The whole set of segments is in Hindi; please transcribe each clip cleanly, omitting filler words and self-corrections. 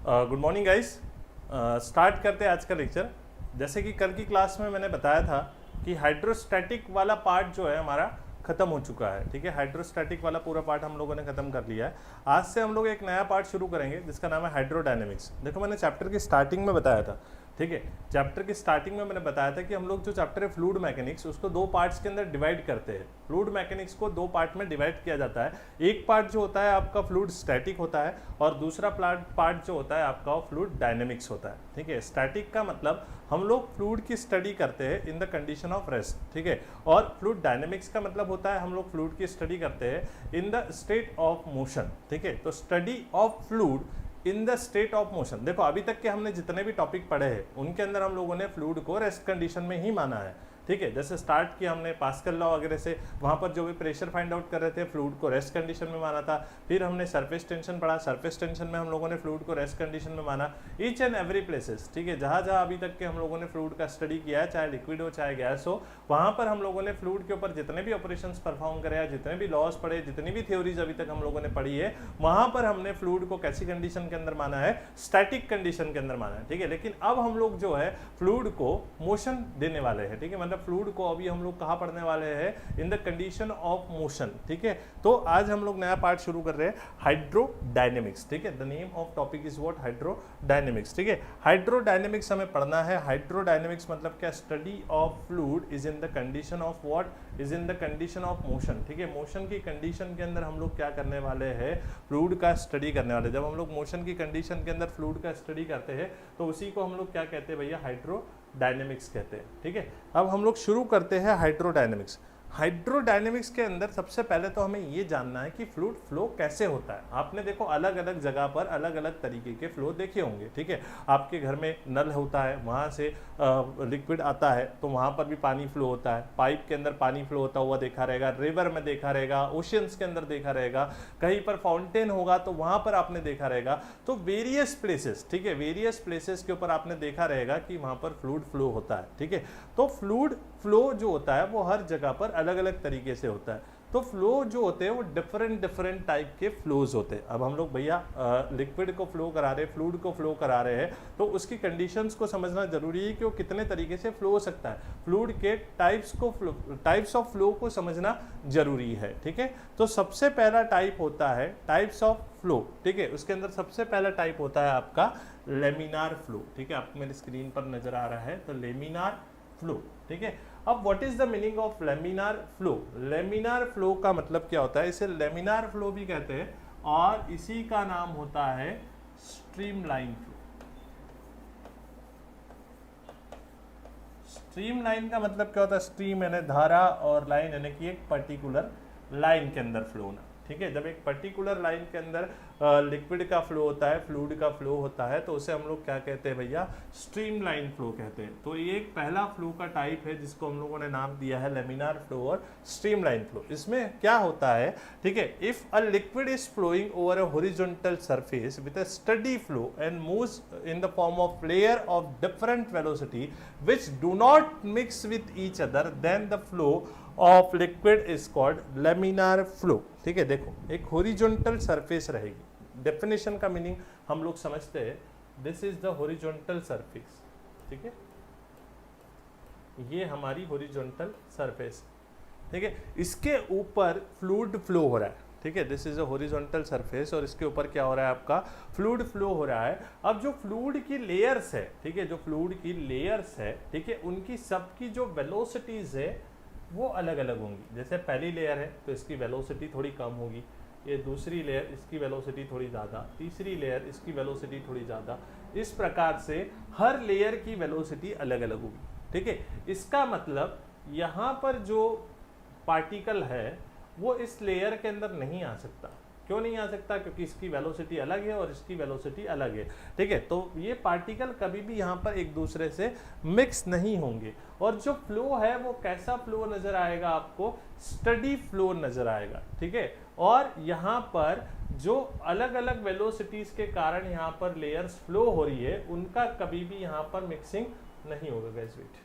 Good morning guys. स्टार्ट करते हैं आज का लेक्चर। जैसे कि कल की क्लास में मैंने बताया था कि हाइड्रोस्टैटिक वाला पार्ट जो है हमारा खत्म हो चुका है। ठीक है, हाइड्रोस्टैटिक वाला पूरा पार्ट हम लोगों ने खत्म कर लिया है। आज से हम लोग एक नया पार्ट शुरू करेंगे जिसका नाम है हाइड्रोडायनेमिक्स। देखो मैंने चैप्टर की स्टार्टिंग में बताया था, ठीक है, चैप्टर की स्टार्टिंग में मैंने बताया था कि हम लोग जो चैप्टर है फ्लूइड मैकेनिक्स उसको दो पार्ट्स के अंदर डिवाइड करते हैं। फ्लूइड मैकेनिक्स को दो पार्ट में डिवाइड किया जाता है। एक पार्ट जो होता है आपका फ्लूइड स्टैटिक होता है और दूसरा पार्ट जो होता है आपका फ्लूइड डायनेमिक्स होता है। ठीक है, स्टैटिक का मतलब हम लोग फ्लूइड की स्टडी करते हैं in the condition of rest. ठीक है, और फ्लूइड डायनेमिक्स का मतलब होता है हम लोग फ्लूइड की स्टडी करते हैं in the state of motion. ठीक है, तो study of fluid in the state of motion. देखो अभी तक के हमने जितने भी टॉपिक पढ़े हैं उनके अंदर हम लोगों ने फ्लूइड को रेस्ट कंडीशन में ही माना है। ठीक है, जैसे स्टार्ट किया हमने पास्कल लॉ वगैरह से, वहाँ पर जो भी प्रेशर फाइंड आउट कर रहे थे फ्लूइड को रेस्ट कंडीशन में माना था। फिर हमने सरफेस टेंशन पढ़ा, सरफेस टेंशन में हम लोगों ने फ्लूइड को रेस्ट कंडीशन में माना। ईच एंड एवरी प्लेसेस, ठीक है, जहाँ जहाँ अभी तक के हम लोगों ने फ्लूइड का स्टडी किया है, चाहे लिक्विड हो चाहे गैस हो, वहाँ पर हम लोगों ने फ्लूइड के ऊपर जितने भी ऑपरेशंस परफॉर्म करे, जितने भी लॉज पढ़े, जितनी भी थ्योरीज अभी तक हम लोगों ने पढ़ी है, वहाँ पर हमने फ्लूइड को कैसी कंडीशन के अंदर माना है, स्टैटिक कंडीशन के अंदर माना है। ठीक है, लेकिन अब हम लोग जो है फ्लूइड को मोशन देने वाले हैं। ठीक है, मतलब फ्लूइड को अभी हम लोग कहाँ पढ़ने वाले हैं, in the condition of motion. ठीक है, तो आज हम लोग नया पार्ट शुरू कर रहे हैं हाइड्रोडायनेमिक्स। ठीक है, the name of topic is what, hydrodynamics. ठीक है, हाइड्रोडायनेमिक्स हमें पढ़ना है। हाइड्रोडायनेमिक्स मतलब क्या, study of fluid is in the condition of what, is in the condition of motion. ठीक है, मोशन की कंडीशन के अंदर हम लोग क्या करने वाले हैं, फ्लूइड का स्टडी करने वाले। जब हम लोग मोशन की कंडीशन के अंदर फ्लूइड का स्टडी करते हैं तो उसी को हम लोग क्या कहते हैं भैया, हाइड्रोडायनेमिक्स कहते हैं। ठीक है, अब हम लोग शुरू करते हैं हाइड्रोडायनेमिक्स। हाइड्रोडायनेमिक्स के अंदर सबसे पहले तो हमें ये जानना है कि फ्लूइड फ्लो कैसे होता है। आपने देखो अलग अलग जगह पर अलग अलग तरीके के फ्लो देखे होंगे। ठीक है, आपके घर में नल होता है, वहाँ से लिक्विड आता है तो वहाँ पर भी पानी फ्लो होता है। पाइप के अंदर पानी फ्लो होता हुआ देखा रहेगा, रिवर में देखा रहेगा, ओशियंस के अंदर देखा रहेगा, कहीं पर फाउंटेन होगा तो वहाँ पर आपने देखा रहेगा। तो वेरियस प्लेसेस, ठीक है, वेरियस प्लेसेस के ऊपर आपने देखा रहेगा कि वहाँ पर फ्लूइड फ्लो होता है। ठीक है, तो फ्लूइड फ्लो जो होता है वो हर जगह पर अलग अलग तरीके से होता है। तो फ्लो जो होते हैं वो डिफरेंट टाइप के फ्लोज होते हैं। अब हम लोग भैया लिक्विड को फ्लो करा रहे हैं, फ्लूइड को फ्लो करा रहे हैं, तो उसकी कंडीशंस को समझना जरूरी है कि वो कितने तरीके से फ्लो हो सकता है। फ्लूइड के टाइप्स ऑफ फ्लो को समझना जरूरी है। ठीक है, तो सबसे पहला टाइप होता है टाइप्स ऑफ फ्लो। ठीक है, उसके अंदर सबसे पहला टाइप होता है आपका लेमिनार फ्लो। ठीक है, आपको मेरी स्क्रीन पर नजर आ रहा है तो लेमिनार फ्लो। ठीक है, अब what is the meaning of laminar flow. Laminar flow का मतलब क्या होता है, इसे लेमिनार फ्लो भी कहते हैं और इसी का नाम होता है स्ट्रीमलाइन फ्लो। स्ट्रीमलाइन का मतलब क्या होता है, स्ट्रीम यानी धारा और लाइन यानी कि एक पर्टिकुलर लाइन के अंदर फ्लो होना। ठीक है, जब एक पर्टिकुलर लाइन के अंदर लिक्विड का फ्लो होता है, फ्लूइड का फ्लो होता है, तो उसे हम लोग क्या कहते हैं भैया, स्ट्रीमलाइन फ्लो कहते हैं। तो ये एक पहला फ्लो का टाइप है जिसको हम लोगों ने नाम दिया है लेमिनार फ्लो और स्ट्रीमलाइन फ्लो। इसमें क्या होता है, ठीक है, if a liquid is flowing over a horizontal surface with a steady flow and moves in the form of layer of different velocity which do not mix with each other, then the flow of liquid is called laminar flow. ठीक है, देखो एक हॉरिजॉन्टल सरफेस रहेगी। डेफिनेशन का मीनिंग हम लोग समझते हैं, this is the horizontal surface. ठीक है, ये हमारी हॉरिजॉन्टल सरफेस। ठीक है, इसके ऊपर फ्लूइड फ्लो हो रहा है। ठीक है, this is a horizontal surface और इसके ऊपर क्या हो रहा है, आपका फ्लूइड फ्लो हो रहा है। अब जो फ्लूइड की लेयर्स है, ठीक है, जो फ्लूइड की लेयर्स है, ठीक है, उनकी सबकी जो वेलोसिटीज है वो अलग अलग होंगी। जैसे पहली लेयर है तो इसकी वेलोसिटी थोड़ी कम होगी, ये दूसरी लेयर इसकी वेलोसिटी थोड़ी ज़्यादा, तीसरी लेयर इसकी वेलोसिटी थोड़ी ज़्यादा। इस प्रकार से हर लेयर की वेलोसिटी अलग अलग होगी। ठीक है, इसका मतलब यहाँ पर जो पार्टिकल है वो इस लेयर के अंदर नहीं आ सकता। क्यों नहीं आ सकता, क्योंकि इसकी वेलोसिटी अलग है और इसकी वेलोसिटी अलग है। ठीक है, तो ये पार्टिकल कभी भी यहाँ पर एक दूसरे से मिक्स नहीं होंगे। और जो फ्लो है वो कैसा फ्लो नजर आएगा, आपको स्टडी फ्लो नजर आएगा। ठीक है, और यहाँ पर जो अलग अलग वेलोसिटीज के कारण यहाँ पर लेयर्स फ्लो हो रही है उनका कभी भी यहाँ पर मिक्सिंग नहीं होगा। गाइस वेट,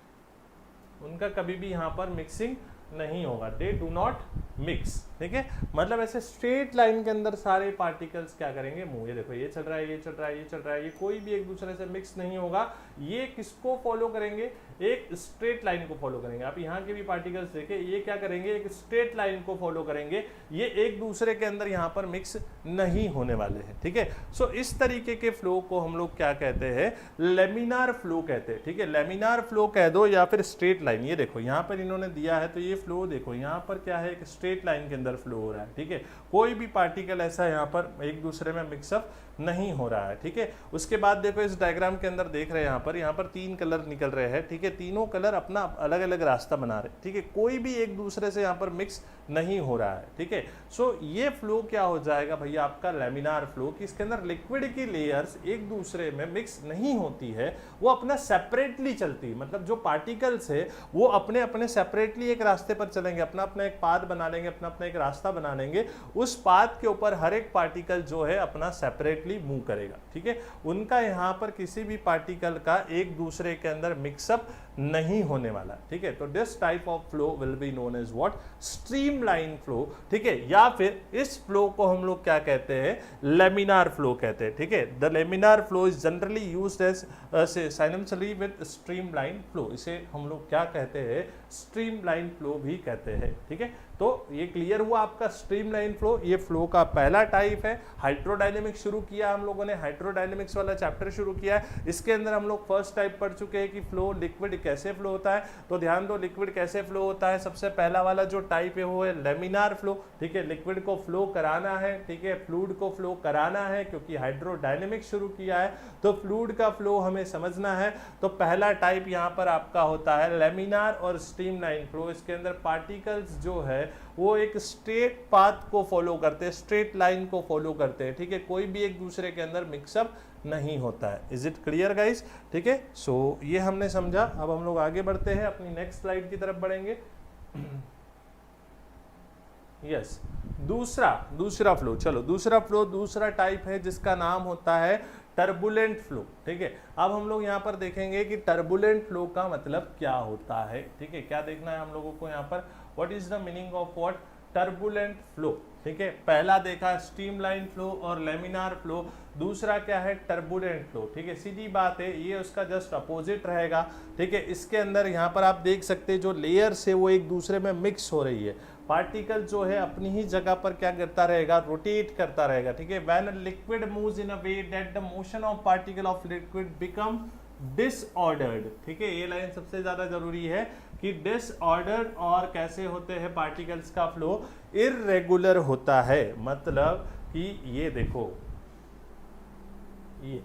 उनका कभी भी यहाँ पर मिक्सिंग नहीं होगा, दे डू नॉट मिक्स, ठीक है। मतलब ऐसे स्ट्रेट लाइन के अंदर सारे पार्टिकल्स क्या करेंगे, मूव, ये देखो ये चल रहा है, ये चल रहा है, ये चल रहा है, ये कोई भी एक दूसरे से मिक्स नहीं होगा। ये किसको फॉलो करेंगे, एक स्ट्रेट लाइन को फॉलो करेंगे। आप यहाँ के भी पार्टिकल्स देखें, ये क्या करेंगे, एक स्ट्रेट लाइन को फॉलो करेंगे, ये एक दूसरे के अंदर यहाँ पर मिक्स नहीं होने वाले हैं, ठीक है। सो इस तरीके के फ्लो को हम लोग क्या कहते हैं, लेमिनार फ्लो कहते हैं, ठीक है। लेमिनार फ्लो कह दो या फिर स्ट्रेट लाइन। ये देखो यहाँ पर इन्होंने दिया है, तो ये फ्लो देखो यहाँ पर क्या है, एक स्ट्रेट लाइन के अंदर फ्लो हो रहा है, ठीक है। कोई भी पार्टिकल ऐसा यहाँ पर एक दूसरे में मिक्सअप नहीं हो रहा है, ठीक है। उसके बाद देखो इस डायग्राम के अंदर देख रहे हैं यहाँ पर 3 कलर निकल रहे हैं, ठीक है। तीनों कलर अपना अलग अलग रास्ता बना रहे हैं, ठीक है। कोई भी एक दूसरे से यहाँ पर मिक्स नहीं हो रहा है, ठीक है। सो ये फ्लो क्या हो जाएगा भैया, आपका लेमिनार फ्लो, कि इसके अंदर लिक्विड की लेयर्स एक दूसरे में मिक्स नहीं होती है, वो अपना सेपरेटली चलती है। मतलब जो पार्टिकल्स है वो अपने अपने सेपरेटली एक रास्ते पर चलेंगे, अपना अपना एक पाथ बना लेंगे, अपना अपना एक रास्ता बना लेंगे। उस पाथ के ऊपर हर एक पार्टिकल जो है अपना सेपरेटली मूव करेगा, ठीक है। उनका यहाँ पर किसी भी पार्टिकल का एक दूसरे के अंदर मिक्सअप नहीं होने वाला, ठीक है। तो this type of flow will be known as what, streamline flow, ठीक है। या फिर इस फ्लो को हम लोग क्या कहते हैं, लेमिनार फ्लो कहते हैं, ठीक है। The laminar flow is generally used as synonymously with streamline flow. इसे हम लोग क्या कहते हैं, स्ट्रीमलाइन फ्लो भी कहते हैं, ठीक है। तो ये क्लियर हुआ आपका स्ट्रीमलाइन फ्लो। ये फ्लो का पहला टाइप है। हाइड्रोडायनेमिक्स शुरू किया हम लोगों ने, हाइड्रोडायनेमिक्स वाला चैप्टर शुरू किया है। इसके अंदर हम लोग फर्स्ट टाइप पढ़ चुके हैं कि फ्लो लिक्विड कैसे फ्लो होता है। तो ध्यान दो, लिक्विड कैसे फ्लो होता है। सबसे पहला वाला जो टाइप है वो है लेमिनार फ्लो, ठीक है। लिक्विड को फ्लो कराना है, ठीक है, फ्लूइड को फ्लो कराना है, क्योंकि हाइड्रोडायनेमिक्स शुरू किया है तो फ्लूइड का फ्लो हमें समझना है। तो पहला टाइप यहाँ पर आपका होता है लेमिनार और स्ट्रीमलाइन फ्लो। इसके अंदर पार्टिकल्स जो है वो एक स्ट्रेट पाथ को फॉलो करते हैं, स्ट्रेट लाइन को फॉलो करते हैं, ठीक है। कोई भी एक दूसरे के अंदर मिक्सअप नहीं होता है। इज इट क्लियर गाइस, ठीक है। सो ये हमने समझा। अब हम लोग आगे बढ़ते हैं, अपनी नेक्स्ट स्लाइड की तरफ बढ़ेंगे। यस, दूसरा फ्लो, चलो दूसरा टाइप है जिसका नाम होता है टर्बुलेंट फ्लो, ठीक है। अब हम लोग यहाँ पर देखेंगे कि टर्बुलेंट फ्लो का मतलब क्या होता है, ठीक है। क्या देखना है हम लोगों को यहाँ पर, what is the meaning of what, turbulent flow, ठीक है। पहला देखा स्ट्रीमलाइन फ्लो और लेमिनार फ्लो, दूसरा क्या है, टर्बुलेंट फ्लो, ठीक है। सीधी बात है, ये उसका जस्ट अपोजिट रहेगा, ठीक है। इसके अंदर यहाँ पर आप देख सकते हैं जो लेयर्स है वो एक दूसरे में मिक्स हो रही है। पार्टिकल जो है अपनी ही जगह पर क्या करता रहेगा, रोटेट करता रहेगा, ठीक है। When a liquid moves in a way that the motion of particle of liquid become disordered, ठीक है। ये लाइन सबसे ज्यादा जरूरी है कि डिसऑर्डर्ड और कैसे होते हैं पार्टिकल्स का फ्लो, इर्रेगुलर होता है। मतलब कि ये देखो, ये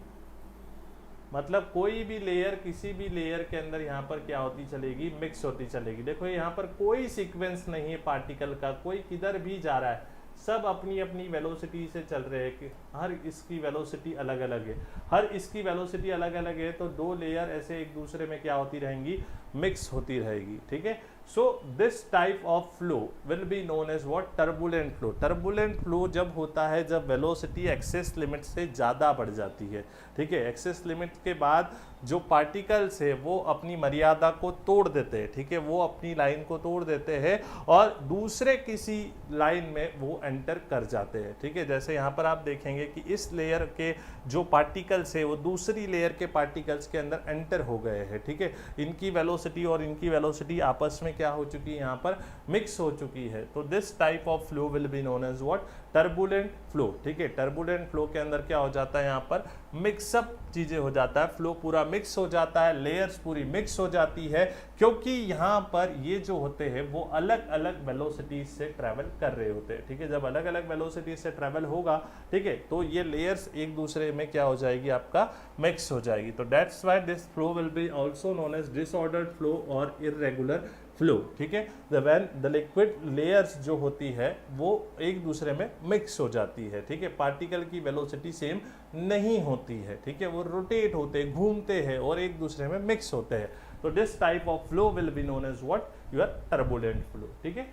मतलब कोई भी लेयर किसी भी लेयर के अंदर यहाँ पर क्या होती चलेगी, मिक्स होती चलेगी। देखो यहाँ पर कोई सीक्वेंस नहीं है पार्टिकल का, कोई किधर भी जा रहा है, सब अपनी अपनी वेलोसिटी से चल रहे हैं। कि हर इसकी वेलोसिटी अलग अलग है, हर इसकी वेलोसिटी अलग अलग है, तो दो लेयर ऐसे एक दूसरे में क्या होती रहेंगी, मिक्स होती रहेगी, ठीक है। So this type of flow will be known as what, turbulent flow. Turbulent flow जब होता है जब वेलोसिटी एक्सेस लिमिट से ज़्यादा बढ़ जाती है, ठीक है। एक्सेस लिमिट के बाद जो पार्टिकल्स है वो अपनी मर्यादा को तोड़ देते हैं, ठीक है, वो अपनी लाइन को तोड़ देते हैं और दूसरे किसी लाइन में वो एंटर कर जाते हैं, ठीक है। जैसे यहाँ पर आप देखेंगे कि इस लेयर के जो पार्टिकल्स है वो दूसरी लेयर के पार्टिकल्स के अंदर एंटर हो गए हैं, ठीक है। इनकी वेलोसिटी और इनकी वेलोसिटी आपस में क्या हो चुकी है, यहाँ पर मिक्स हो चुकी है। तो this type of flow will be known as what, turbulent flow, ठीक है। टर्बुलेंट फ्लो के अंदर क्या हो जाता है, यहाँ पर मिक्सअप चीजें हो जाता है, फ्लो पूरा मिक्स हो जाता है, लेयर्स पूरी मिक्स हो जाती है, क्योंकि यहाँ पर ये जो होते हैं वो अलग अलग वेलोसिटी से ट्रैवल कर रहे होते हैं, ठीक है। जब अलग अलग वेलोसिटी से ट्रैवल होगा, ठीक है, तो ये लेयर्स एक दूसरे में क्या हो जाएगी, आपका मिक्स हो जाएगी। तो that's why this flow will be also known as disordered flow और इर्रेगुलर फ्लो, ठीक है। व्हेन द लिक्विड लेयर्स जो होती है वो एक दूसरे में मिक्स हो जाती है, ठीक है। पार्टिकल की वेलोसिटी सेम नहीं होती है, ठीक है, वो रोटेट होते हैं, घूमते हैं और एक दूसरे में मिक्स होते हैं। तो this type of flow will be known as what, your turbulent flow, ठीक है।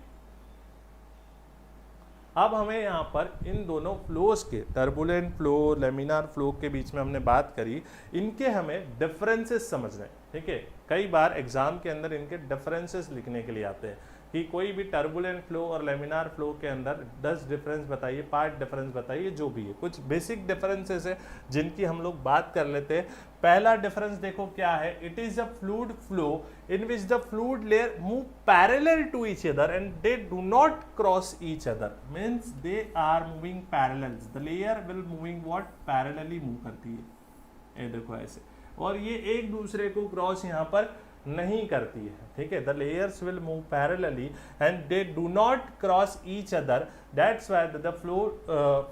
अब हमें यहाँ पर इन दोनों फ्लोज के, टर्बुलेंट फ्लो, लेमिनार फ्लो के बीच में हमने बात करी, इनके हमें डिफरेंसेस समझने हैं, ठीक है। कई बार एग्जाम के अंदर इनके डिफरेंसेस लिखने के लिए आते हैं। कि कोई भी टर्बुलेंट फ्लो और लेमिनार फ्लो के अंदर 10 डिफरेंस बताइए, 5 डिफरेंस बताइए, जो भी है कुछ बेसिक डिफरेंसेस है जिनकी हम लोग बात कर लेते हैं। पहला डिफरेंस देखो क्या है, it is a fluid flow in which the fluid layer move parallel to each other and they do not cross each other, means they are moving parallel, the layer will moving what, parallelly move करती है, ये देखो ऐसे, और ये एक दूसरे को क्रॉस यहाँ पर नहीं करती है, ठीक है। The layers will move parallelly and they do not cross each other, that's why the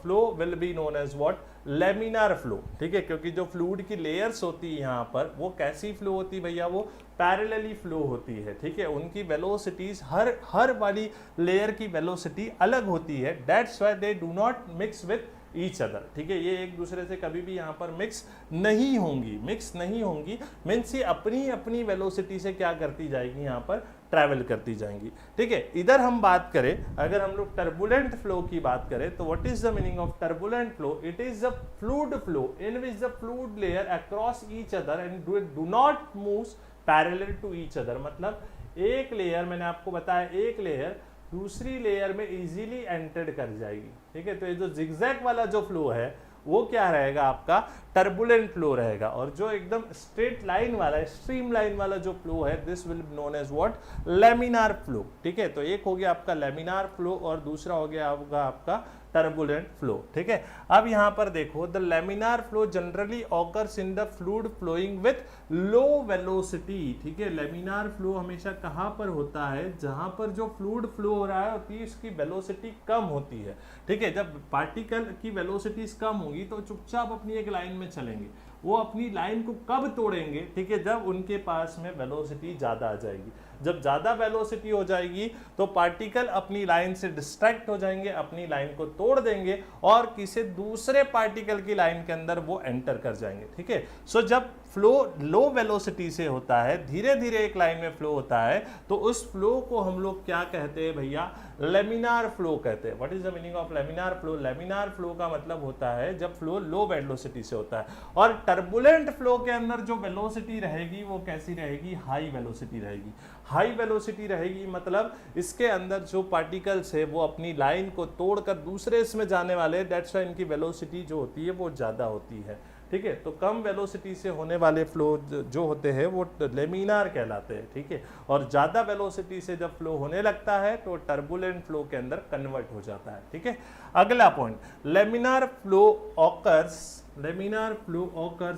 flow will be known as what, laminar flow, ठीक है। क्योंकि जो फ्लूइड की लेयर्स होती है यहाँ पर वो कैसी फ्लो होती है भैया, वो पैरेलली फ्लो होती है, ठीक है। उनकी वेलोसिटीज हर वाली लेयर की वेलोसिटी अलग होती है, that's why they do not mix with each other, ठीक है। ये एक दूसरे से कभी भी यहाँ पर मिक्स नहीं होंगी, मीन्स ये अपनी अपनी वेलोसिटी से क्या करती जाएगी, यहाँ पर ट्रैवल करती जाएंगी, ठीक है। इधर हम बात करें, अगर हम लोग टर्बुलेंट फ्लो की बात करें तो what is the meaning of turbulent flow, it is a fluid flow in which the fluid layer across each other and do not move parallel to each other, मतलब एक लेयर, मैंने आपको बताया एक लेयर दूसरी लेयर में इजीली एंटर कर जाएगी, ठीक है। तो ये जो जिगजैग वाला जो फ्लो है वो क्या रहेगा, आपका टर्बुलेंट फ्लो रहेगा, और जो एकदम स्ट्रेट लाइन वाला है, स्ट्रीम लाइन वाला जो फ्लो है, this will be known as what, laminar flow, ठीक है। तो एक हो गया आपका लेमिनार फ्लो और दूसरा हो गया आपका टर्बुलेंट फ्लो, ठीक है। अब यहां पर देखो, the laminar flow generally occurs in the fluid flowing with low velocity, ठीक है। लेमिनार फ्लो हमेशा कहां पर होता है, जहां पर जो फ्लूइड फ्लो हो रहा है होती है उसकी वेलोसिटी कम होती है, ठीक है। जब पार्टिकल की वेलोसिटीज कम होगी तो चुपचाप अपनी एक लाइन में चलेंगे, वो अपनी लाइन को कब तोड़ेंगे, ठीक है, जब उनके पास में वेलोसिटी ज्यादा आ जाएगी। जब ज्यादा वेलोसिटी हो जाएगी तो पार्टिकल अपनी लाइन से डिस्ट्रैक्ट हो जाएंगे, अपनी लाइन को तोड़ देंगे और किसी दूसरे पार्टिकल की लाइन के अंदर वो एंटर कर जाएंगे, ठीक है। सो जब फ्लो लो वेलोसिटी से होता है, धीरे धीरे एक लाइन में फ्लो होता है, तो उस फ्लो को हम लोग क्या कहते हैं भैया, लेमिनार फ्लो कहते हैं। What is the meaning of laminar flow, laminar flow का मतलब होता है जब फ्लो लो वेलोसिटी से होता है, और टर्बुलेंट फ्लो के अंदर जो वेलोसिटी रहेगी वो कैसी रहेगी, हाई वेलोसिटी रहेगी। हाई वेलोसिटी रहेगी मतलब इसके अंदर जो पार्टिकल्स है वो अपनी लाइन को तोड़कर दूसरे इसमें जाने वाले, दैट्स व्हाई इनकी वेलोसिटी जो होती है वो ज़्यादा होती है, ठीक है। तो कम वेलोसिटी से होने वाले फ्लो जो होते हैं वो लेमिनार कहलाते हैं, ठीक है। और ज़्यादा वेलोसिटी से जब फ्लो होने लगता है तो टर्बुलेंट फ्लो के अंदर कन्वर्ट हो जाता है, ठीक है। अगला point, laminar flow occurs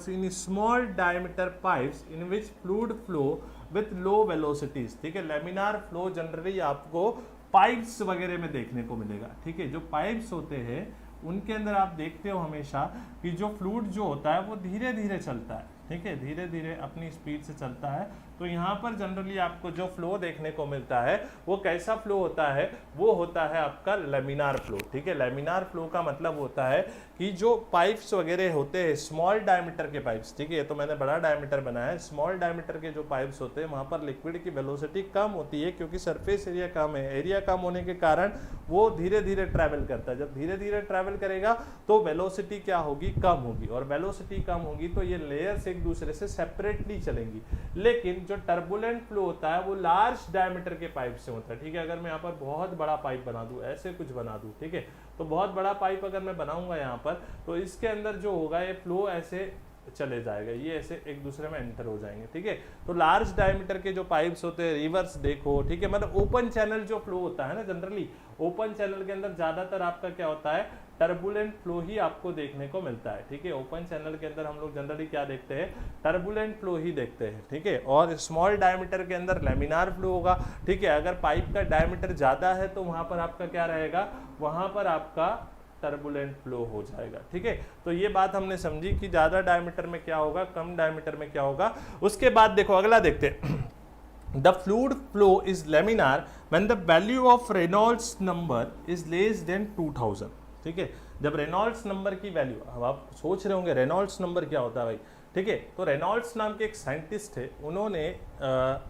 in small diameter pipes in which fluid flow with low velocities, ठीक है। लेमिनार फ्लो जनरली आपको पाइप्स वगैरह में देखने को मिलेगा, ठीक है। जो पाइप्स होते हैं उनके अंदर आप देखते हो हमेशा कि जो फ्लूइड जो होता है वो धीरे धीरे चलता है, ठीक है, धीरे धीरे अपनी स्पीड से चलता है। तो यहाँ पर जनरली आपको जो फ्लो देखने को मिलता है वो कैसा फ्लो होता है, वो होता है आपका लेमिनार फ्लो, ठीक है। लेमिनार फ्लो का मतलब होता है कि जो पाइप्स वगैरह होते हैं, स्मॉल डायमीटर के पाइप्स, ठीक है, तो मैंने बड़ा डायमीटर बनाया है, स्मॉल डायमीटर के जो पाइप्स होते हैं वहाँ पर लिक्विड की वेलोसिटी कम होती है, क्योंकि सरफेस एरिया कम है, एरिया कम होने के कारण वो धीरे धीरे ट्रैवल करता है। जब धीरे धीरे ट्रैवल करेगा तो वेलोसिटी क्या होगी, कम होगी, और वेलोसिटी कम होगी तो ये लेयर्स एक दूसरे से सेपरेटली चलेंगी। लेकिन जो टर्बुलेंट फ्लो होता है वो लार्ज डायमीटर के पाइप से होता है, ठीक है। अगर मैं यहाँ पर बहुत बड़ा पाइप बना दूं, ऐसे कुछ बना दूं, ठीक है, तो बहुत बड़ा पाइप अगर मैं बनाऊंगा यहाँ पर, तो इसके अंदर जो होगा ये फ्लो ऐसे चले जाएगा, ये ऐसे एक दूसरे में एंटर हो जाएंगे, ठीक है। तो लार्ज डायमीटर के जो पाइप्स होते हैं, रिवर्स देखो, ठीक है, मतलब ओपन चैनल जो फ्लो होता है ना, जनरली ओपन चैनल के अंदर ज्यादातर आपका क्या होता है, टर्बुलेंट फ्लो ही आपको देखने को मिलता है, ठीक है। ओपन चैनल के अंदर हम लोग जनरली क्या देखते हैं, टर्बुलेंट फ्लो ही देखते हैं, ठीक है। और स्मॉल डायमीटर के अंदर लेमिनार फ्लो होगा, ठीक है। अगर पाइप का डायमीटर ज्यादा है तो वहां पर आपका क्या रहेगा, वहां पर आपका टर्बुलेंट फ्लो हो जाएगा, ठीक है। तो ये बात हमने समझी कि ज्यादा डायमीटर में क्या होगा, कम डायमीटर में क्या होगा। उसके बाद देखो अगला देखते हैं, the fluid flow is laminar when the value of Reynolds number is less than 2000, ठीक है। जब रेनॉल्ड्स नंबर की वैल्यू, अब आप सोच रहे होंगे रेनॉल्ड्स नंबर क्या होता है भाई, ठीक है। तो रेनॉल्ड्स नाम के एक साइंटिस्ट थे, उन्होंने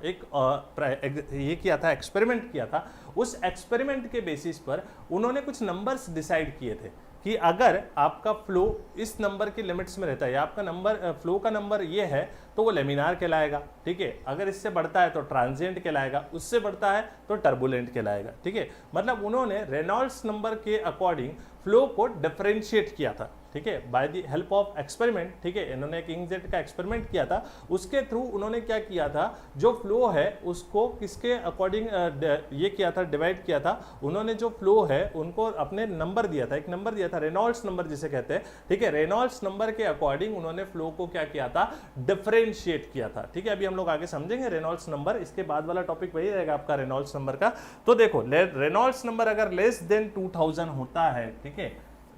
ये किया था, एक्सपेरिमेंट किया था। उस एक्सपेरिमेंट के बेसिस पर उन्होंने कुछ नंबर्स डिसाइड किए थे कि अगर आपका फ्लो इस नंबर की लिमिट्स में रहता है या आपका नंबर फ्लो का नंबर ये है तो वो लेमिनार कहलाएगा, ठीक है। अगर इससे बढ़ता है तो ट्रांजिएंट कहलाएगा, उससे बढ़ता है तो टर्बुलेंट कहलाएगा, ठीक है। मतलब उन्होंने रेनॉल्ड्स नंबर के अकॉर्डिंग फ्लो को डिफरेंशिएट किया था, ठीक है, by the help of experiment, ठीक है। इन्होंने एक इंकजेट का एक्सपेरिमेंट किया था, उसके थ्रू उन्होंने क्या किया था, जो फ्लो है उसको किसके अकॉर्डिंग ये किया था, डिवाइड किया था। उन्होंने जो फ्लो है उनको अपने नंबर दिया था, एक नंबर दिया था रेनॉल्ड्स नंबर जिसे कहते हैं, ठीक है। रेनॉल्ड्स नंबर के अकॉर्डिंग उन्होंने फ्लो को क्या किया था, डिफरेंशिएट किया था, ठीक है। अभी हम लोग आगे समझेंगे रेनॉल्ड्स नंबर, इसके बाद वाला टॉपिक वही रहेगा आपका रेनॉल्ड्स नंबर का। तो देखो रेनॉल्ड्स नंबर अगर लेस देन 2000 होता है, ठीक है,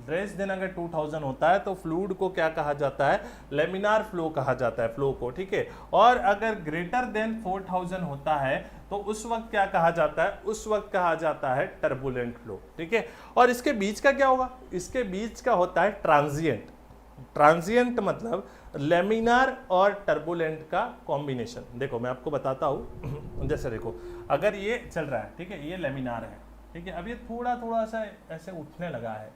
लेस देन अगर 2000 होता है तो फ्लूइड को क्या कहा जाता है, लेमिनार फ्लो कहा जाता है फ्लो को, ठीक है। और अगर ग्रेटर देन 4000 होता है तो उस वक्त क्या कहा जाता है, उस वक्त कहा जाता है टर्बुलेंट फ्लो, ठीक है। और इसके बीच का क्या होगा, इसके बीच का होता है ट्रांजिएंट। ट्रांजिएंट मतलब लेमिनार और टर्बुलेंट का कॉम्बिनेशन। देखो मैं आपको बताता हूं, जैसे देखो अगर ये चल रहा है, ठीक है, ये लेमिनार है, ठीक है, अब ये थोड़ा थोड़ा सा ऐसे उठने लगा है,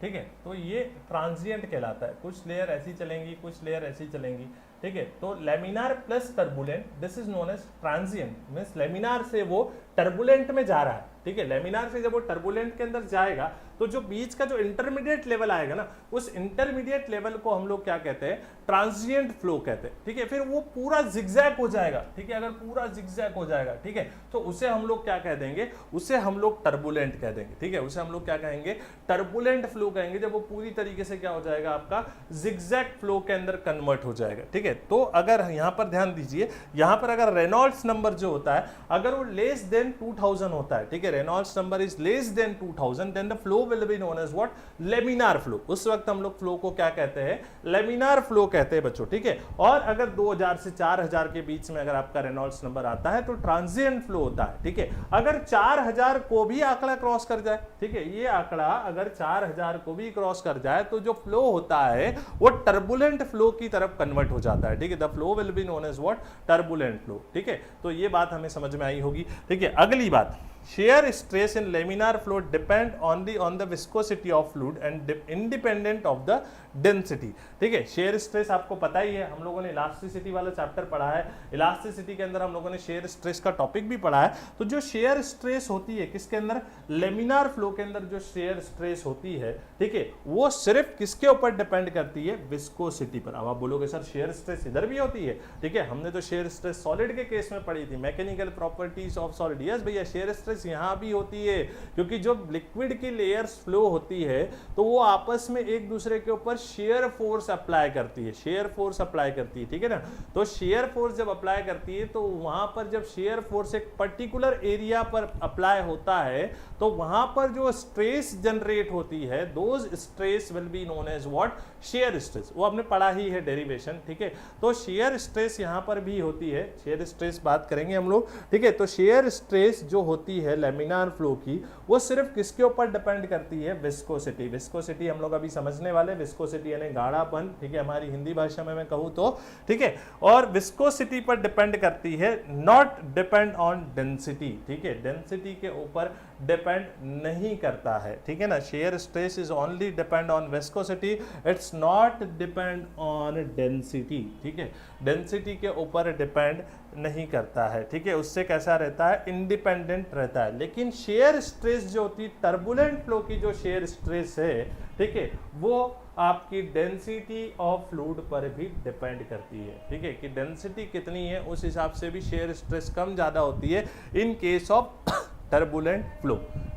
ठीक है, तो ये ट्रांजिएंट कहलाता है। कुछ लेयर ऐसी चलेंगी, कुछ लेयर ऐसी चलेंगी, ठीक है। तो laminar plus turbulent, this is known as transient, means laminar से वो टर्बुलेंट में जा रहा है, ठीक है। लेमिनार से जब वो टर्बुलेंट के अंदर जाएगा तो जो बीच का जो इंटरमीडिएट लेवल आएगा ना, उस इंटरमीडिएट लेवल को हम लोग क्या कहते हैं, ट्रांजिएंट फ्लो कहते हैं, ठीक है। फिर वो पूरा जिगजैग हो जाएगा, ठीक है, अगर पूरा जिगजैग हो जाएगा, ठीक है, तो उसे हम लोग क्या कह देंगे, उसे हम लोग टर्बुलेंट कह देंगे, ठीक है। उसे हम लोग क्या कहेंगे, टर्बुलेंट फ्लो कहेंगे, जब वो पूरी तरीके से क्या हो जाएगा, आपका जिगजैग फ्लो के अंदर कन्वर्ट हो जाएगा, ठीक है। तो अगर यहां पर ध्यान दीजिए, यहां पर अगर रेनॉल्ड्स नंबर जो होता है अगर वो लेस देन 2000 होता है, ठीक है, Reynolds number is less than 2000, then the flow will be known as what, laminar flow. उस वक्त हम लोग फ्लो को क्या कहते हैं, लेमिनार फ्लो कहते हैं बच्चों, ठीक है। और अगर 2000 से 4000 के बीच में अगर आपका रेनॉल्ड्स नंबर आता है तो ट्रांजिएंट फ्लो होता है, ठीक है। अगर 4000 को भी आंकड़ा क्रॉस कर जाए, ठीक है, ये आंकड़ा अगर 4000 को भी क्रॉस कर जाए तो जो फ्लो होता है वो टर्बुलेंट फ्लो की तरफ कन्वर्ट हो जाता है, ठीक है। The flow will be known as what, turbulent flow, ठीक है। तो ये बात हमें समझ में आई होगी, ठीक है। अगली बात, shear stress in laminar flow depend on the viscosity of fluid and independent of the density, ठीक है। शेयर स्ट्रेस आपको पता ही है, हम लोगों ने इलास्टिसिटी वाला चैप्टर पढ़ा है, इलास्टिसिटी के अंदर हम लोगों ने शेयर स्ट्रेस का टॉपिक भी पढ़ा है। तो जो शेयर स्ट्रेस होती है किसके अंदर, लेमिनार फ्लो के अंदर जो शेयर स्ट्रेस होती है, ठीक है, वो सिर्फ किसके ऊपर डिपेंड करती है, विस्कोसिटी पर। अब आप बोलोगे सर शेयर स्ट्रेस इधर भी होती है, ठीक है, हमने तो शेयर स्ट्रेस सॉलिड के केस में पढ़ी थी, mechanical properties of solid. Yes भैया, शेयर स्ट्रेस यहां भी होती है, क्योंकि जो लिक्विड की लेयर्स फ्लो होती है तो वो आपस में एक दूसरे के ऊपर शेयर फोर्स अप्लाई करती है, शेयर फोर्स अप्लाई करती है, ठीक है ना। तो शेयर फोर्स जब अप्लाई करती है तो वहां पर जब शेयर फोर्स एक पर्टिकुलर एरिया पर अप्लाई होता है तो वहां पर जो स्ट्रेस जनरेट होती है, those stress will be known as what, shear stress. वो आपने पढ़ा ही है डेरिवेशन, ठीक है। तो शेयर स्ट्रेस यहां पर भी होती है, शेयर स्ट्रेस बात करेंगे हम लोग, ठीक है। तो शेयर स्ट्रेस जो होती है लेमिनार फ्लो की, वो सिर्फ किसके ऊपर डिपेंड करती है, विस्कोसिटी। विस्कोसिटी हम लोग अभी समझने वाले, विस्कोसिटी यानी गाढ़ापन, ठीक है, हमारी हिंदी भाषा में मैं कहूँ तो, ठीक है। और विस्कोसिटी पर डिपेंड करती है, नॉट डिपेंड ऑन डेंसिटी, ठीक है, डेंसिटी के ऊपर डिपेंड नहीं करता है, ठीक है ना। Share stress is only depend on viscosity, it's not depend on density, ठीक है, डेंसिटी के ऊपर डिपेंड नहीं करता है, ठीक है, उससे कैसा रहता है, इंडिपेंडेंट रहता है। लेकिन शेयर स्ट्रेस जो होती है, टर्बुलेंट फ्लो की जो शेयर स्ट्रेस है, ठीक है, वो आपकी डेंसिटी ऑफ फ्लूइड पर भी डिपेंड करती है, ठीक है, कि डेंसिटी कितनी है उस हिसाब से भी शेयर स्ट्रेस कम ज़्यादा होती है in case of turbulent flow,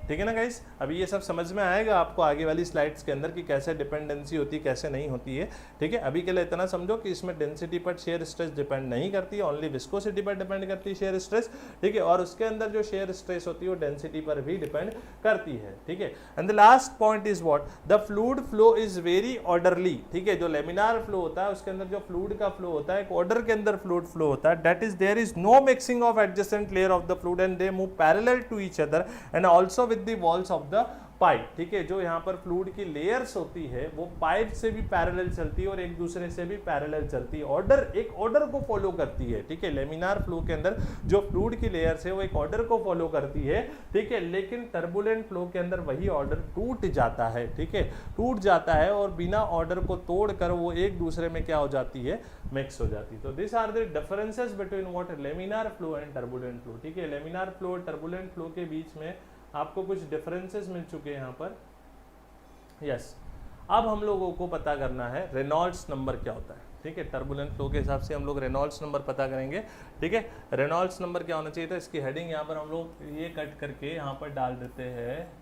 ठीक है ना गाइस। अभी ये सब समझ में आएगा आपको आगे वाली स्लाइड्स के अंदर कि कैसे डिपेंडेंसी होती है, कैसे नहीं होती है, ठीक है। अभी के लिए इतना समझो कि इसमें डेंसिटी पर शेयर स्ट्रेस डिपेंड नहीं करती है, ओनली विस्कोसिटी पर डिपेंड करती है शेयर स्ट्रेस, ठीक है। और उसके अंदर जो शेयर स्ट्रेस होती है वो डेंसिटी पर भी डिपेंड करती है, ठीक है। And the last point is what, the fluid flow is very orderly, ठीक है। जो लेमिनार फ्लो होता है उसके अंदर जो फ्लूइड का फ्लो होता है, एक ऑर्डर के अंदर फ्लूइड फ्लो होता है, that is there is no mixing of adjacent layer of the fluid and they move parallel to each other and also with the walls of the pipe, ठीक है, जो यहाँ पर फ्लूइड की लेयर्स होती है वो पाइप से भी पैरेलल चलती है और एक दूसरे से भी पैरेलल चलती है, ऑर्डर एक ऑर्डर को फॉलो करती है, ठीक है। लेमिनार फ्लो के अंदर जो फ्लूइड की लेयर्स है वो एक ऑर्डर को फॉलो करती है, ठीक है, लेकिन टर्बुलेंट फ्लो के अंदर वही ऑर्डर टूट जाता है, ठीक है, टूट जाता है और बिना ऑर्डर को तोड़कर वो एक दूसरे में क्या हो जाती है, मिक्स हो जाती है। तो this are the differences between what laminar flow and turbulent flow, ठीक है। लेमिनार फ्लो और टर्बुलेंट फ्लो के बीच में आपको कुछ डिफरेंसेस मिल चुके हैं यहाँ पर, यस। अब हम लोगों को पता करना है रेनॉल्ड्स नंबर क्या होता है, ठीक है। टर्बुलेंट फ्लो के हिसाब से हम लोग रेनॉल्ड्स नंबर पता करेंगे, ठीक है। रेनॉल्ड्स नंबर क्या होना चाहिए था, इसकी हेडिंग यहाँ पर हम लोग ये कट करके यहाँ पर डाल देते हैं,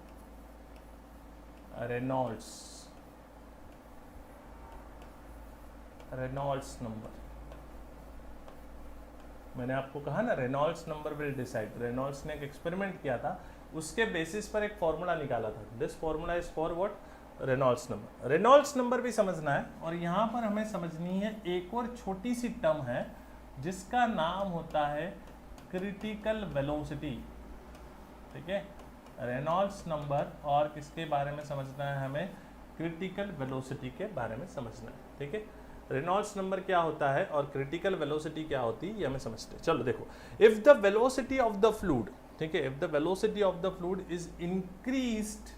रेनॉल्ड्स नंबर। मैंने आपको कहा ना Reynolds number will decide, Reynolds ने एक एक्सपेरिमेंट किया था, उसके बेसिस पर एक फॉर्मूला निकाला था। This formula is for what, Reynolds number. Reynolds number भी समझना है और यहाँ पर हमें समझनी है एक और छोटी सी टर्म है जिसका नाम होता है क्रिटिकल वेलोसिटी, ठीक है। रेनॉल्ड्स नंबर और किसके बारे में समझना है हमें, क्रिटिकल वेलोसिटी के बारे में समझना है, ठीक है। रेनॉल्ड्स नंबर क्या होता है और क्रिटिकल वेलोसिटी क्या होती है ये हमें समझते हैं। चलो देखो, if the velocity of the fluid, ठीक है, if the velocity of the fluid is increased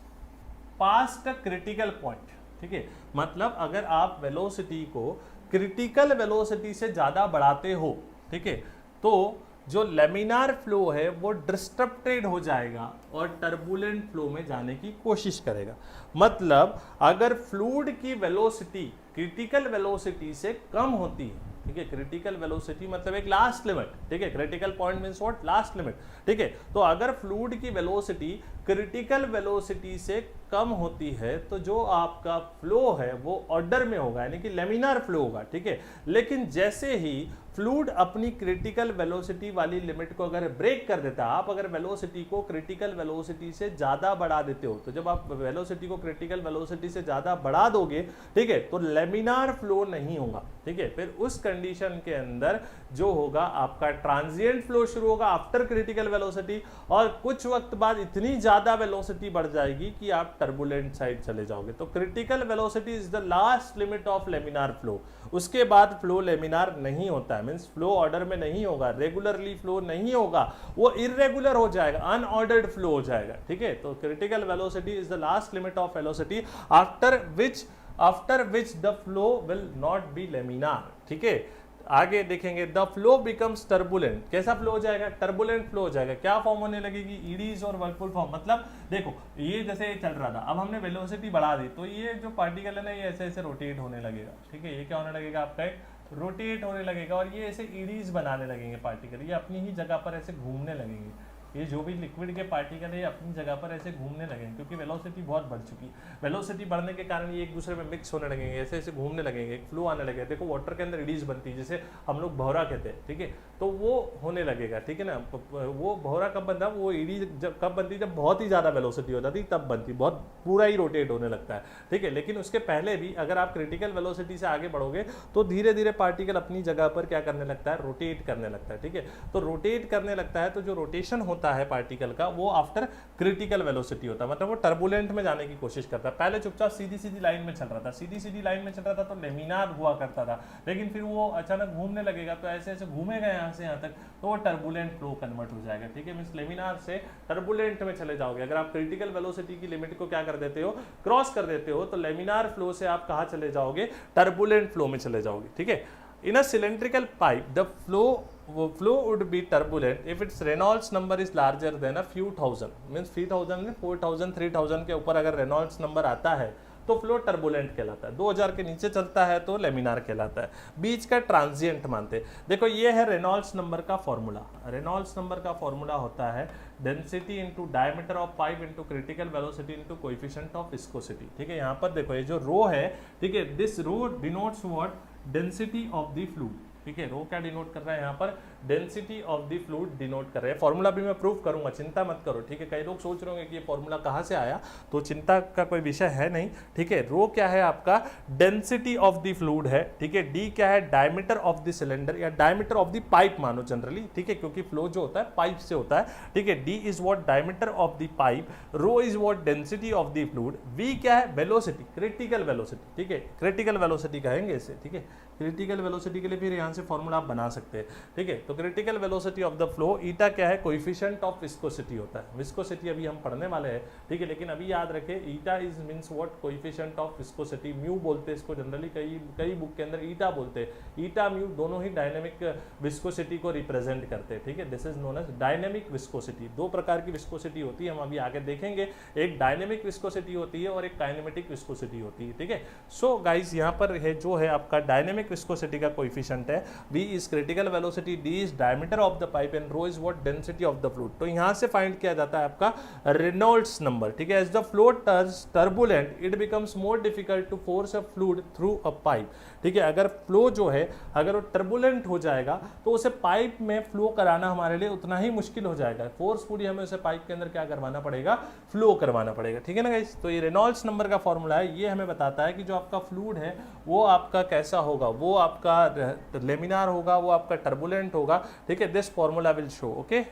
past a critical point, ठीक है, मतलब अगर आप वेलोसिटी को क्रिटिकल वेलोसिटी से ज्यादा बढ़ाते हो, ठीक है, तो जो लेमिनार फ्लो है वो डिस्टर्बटेड हो जाएगा और टर्बुलेंट फ्लो में जाने की कोशिश करेगा। मतलब अगर फ्लूइड की वेलोसिटी क्रिटिकल वेलोसिटी से कम होती है, ठीक है, क्रिटिकल वेलोसिटी मतलब एक लास्ट लिमिट, ठीक है, critical point means what, last limit, ठीक है। तो अगर फ्लूइड की वेलोसिटी क्रिटिकल वेलोसिटी से कम होती है तो जो आपका फ्लो है वो ऑर्डर में होगा, यानी कि लेमिनार फ्लो होगा, ठीक है। लेकिन जैसे ही फ्लूइड अपनी क्रिटिकल वेलोसिटी वाली लिमिट को अगर ब्रेक कर देता है, आप अगर वेलोसिटी को क्रिटिकल वेलोसिटी से ज्यादा बढ़ा देते हो, तो जब आप वेलोसिटी को क्रिटिकल वेलोसिटी से ज्यादा बढ़ा दोगे, ठीक है, तो लेमिनार फ्लो नहीं होगा, ठीक है। फिर उस कंडीशन के अंदर जो होगा आपका ट्रांजिएंट फ्लो शुरू होगा आफ्टर क्रिटिकल वेलोसिटी, और कुछ वक्त बाद इतनी ज्यादा वेलोसिटी बढ़ जाएगी कि आप टर्बुलेंट साइड चले जाओगे। तो critical velocity is the last limit of laminar flow, उसके बाद फ्लो लेमिनार नहीं होता है, मींस फ्लो ऑर्डर में नहीं होगा, रेगुलरली फ्लो नहीं होगा, वो इरेगुलर हो जाएगा, अनऑर्डर्ड फ्लो हो जाएगा, ठीक है। तो critical velocity is the last limit of velocity after which the flow will not be laminar, ठीक है। आगे देखेंगे, द फ्लो बिकम्स टर्बुलेंट, कैसा फ्लो हो जाएगा, टर्बुलेंट फ्लो हो जाएगा। क्या फॉर्म होने लगेगी, ईडीज और वर्लपूल फॉर्म। मतलब देखो ये जैसे चल रहा था, अब हमने वेलोसिटी बढ़ा दी तो ये जो पार्टिकल है ना ये ऐसे ऐसे रोटेट होने लगेगा, ठीक है। ये क्या होने लगेगा, आपका एक रोटेट होने लगेगा और ये ऐसे ईडीज बनाने लगेंगे पार्टिकल, ये अपनी ही जगह पर ऐसे घूमने लगेंगे। ये जो भी लिक्विड के पार्टिकल है अपनी जगह पर ऐसे घूमने लगेंगे क्योंकि वेलोसिटी बहुत बढ़ चुकी है। वेलोसिटी बढ़ने के कारण ये एक दूसरे में मिक्स होने लगेंगे, ऐसे ऐसे घूमने लगेंगे, एक फ्लो आने लगेगा। देखो वाटर के अंदर ईडीज बनती है जिसे हम लोग भौरा कहते हैं, ठीक है, तो वो होने लगेगा, ठीक है ना। वो भौरा कब बनता है, वो ईडी जब कब बनती है, जब बहुत ही ज्यादा वेलोसिटी हो जाती है तब बनती, बहुत पूरा ही रोटेट होने लगता है, ठीक है। लेकिन उसके पहले भी अगर आप क्रिटिकल वेलोसिटी से आगे बढ़ोगे तो धीरे धीरे पार्टिकल अपनी जगह पर क्या करने लगता है, रोटेट करने लगता है, ठीक है। तो रोटेट करने लगता है तो जो रोटेशन होता है पार्टिकल का वो आफ्टर क्रिटिकल वेलोसिटी होता है, मतलब वो टर्बुलेंट में जाने की कोशिश करता है। पहले चुपचाप सीधी सीधी लाइन में चल रहा था, सीधी सीधी लाइन में चल रहा था तो लेमिनार हुआ करता था, लेकिन फिर वो अचानक घूमने लगेगा तो ऐसे ऐसे घूमेगा यहाँ से यहाँ तक तो वो टर्बुलेंट फ्लो कन्वर्ट हो जाएगा, ठीक है। मींस लेमिनार से टर्बुलेंट में चले जाओगे। अगर आप क्रिटिकल वेलोसिटी की लिमिट को क्या कर देते हो, क्रॉस कर देते हो, तो लेमिनार फ्लो से आप कहाँ चले जाओगे, टर्बुलेंट फ्लो में चले जाओगे, ठीक है। In a cylindrical pipe, the flow would be turbulent if its Reynolds number is larger than a few thousand. Means 3000 4000 3000 के ऊपर अगर Reynolds number आता है तो फ्लो टर्बुलेंट कहलाता है। 2000 के नीचे चलता है तो लेमिनार कहलाता है। बीच का ट्रांजिएंट मानते हैं। देखो ये है रेनॉल्ड्स नंबर का फॉर्मूला। रेनॉल्ड्स नंबर का फॉर्मूला होता है density into diameter of pipe into critical velocity into coefficient of viscosity, ठीक है। यहाँ पर देखो ये जो रो है, ठीक है, this rho denotes what, density of the fluid, ठीक है। रो क्या डिनोट कर रहा है यहाँ पर, density of the fluid denote कर रहे हैं। फॉर्मूला भी मैं प्रूव करूंगा, चिंता मत करो, ठीक है। कई लोग सोच रहे होंगे कि ये फॉर्मूला कहाँ से आया, तो चिंता का कोई विषय है नहीं, ठीक है। रो क्या है आपका, डेंसिटी ऑफ द फ्लूइड है, ठीक है। डी क्या है, डायमीटर ऑफ द सिलेंडर या डायमीटर ऑफ द पाइप मानो जनरली, ठीक है, क्योंकि फ्लो जो होता है पाइप से होता है, ठीक है। D is what diameter of the pipe, rho is what density of the fluid, V क्या है वेलोसिटी, क्रिटिकल वेलोसिटी, ठीक है, क्रिटिकल वेलोसिटी कहेंगे इसे, ठीक है। क्रिटिकल वेलोसिटी के लिए फिर यहाँ से फॉर्मूला आप बना सकते हैं, ठीक है। तो critical velocity of the flow, eta क्या है, कोएफिशिएंट ऑफ विस्कोसिटी होता है। विस्कोसिटी अभी हम पढ़ने वाले हैं, ठीक है, लेकिन अभी याद रखें eta is means what, coefficient of viscosity. Mu बोलते हैं इसको जनरली, कई बुक के अंदर ईटा बोलते हैं। ईटा म्यू दोनों ही डायनेमिक विस्कोसिटी को रिप्रेजेंट करते हैं, ठीक है। This is known as dynamic viscosity. दो प्रकार की विस्कोसिटी होती है, हम अभी आगे देखेंगे। एक डायनेमिक विस्कोसिटी होती है और एक काइनेमेटिक विस्कोसिटी होती है, ठीक है। सो गाइस यहाँ पर है जो है आपका डायनेमिक विस्कोसिटी का कोएफिशिएंट है, v is critical velocity, d is diameter of the pipe and rho is what density of the fluid. तो यहाँ से फाइंड किया जाता है आपका रेनॉल्ड्स नंबर, ठीक है। As the flow turns turbulent it becomes more difficult to force a fluid through a pipe, ठीक है। अगर फ्लो जो है अगर वो टर्बुलेंट हो जाएगा तो उसे पाइप में फ्लो कराना हमारे लिए उतना ही मुश्किल हो जाएगा। फोर्सफुली हमें उसे पाइप के अंदर क्या करवाना पड़ेगा, फ्लो करवाना पड़ेगा, ठीक है ना गाइस। तो ये रेनॉल्ड्स नंबर का फॉर्मूला है, ये हमें बताता है कि जो आपका फ्लूइड है वो आपका कैसा होगा, वो आपका लेमिनार होगा, वो आपका टर्बुलेंट होगा, ठीक है। This formula will show, okay.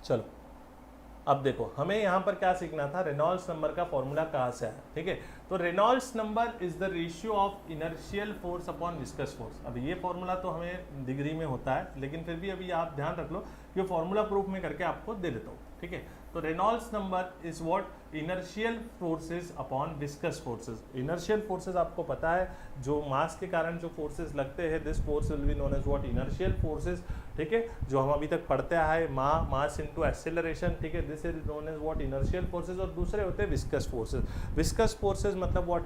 चलो अब देखो हमें यहाँ पर क्या सीखना था, रेनॉल्ड्स नंबर का फॉर्मूला कहाँ से आया, ठीक है। तो Reynolds number is the ratio of inertial force upon viscous force. अब ये फॉर्मूला तो हमें डिग्री में होता है, लेकिन फिर भी अभी आप ध्यान रख लो कि फॉर्मूला प्रूफ में करके आपको दे देता हूँ, ठीक है। तो Reynolds number is what inertial forces upon viscous forces. Inertial forces आपको पता है, जो मास के कारण जो फोर्सेस लगते हैं, this force will be known as what inertial forces, ठीक है। जो हम अभी तक पढ़ते आए मास इनटू एक्सेलरेशन, ठीक है, this is known as what inertial forces. और दूसरे होते हैं विस्कस फोर्सेस। विस्कस फोर्सेस मतलब what,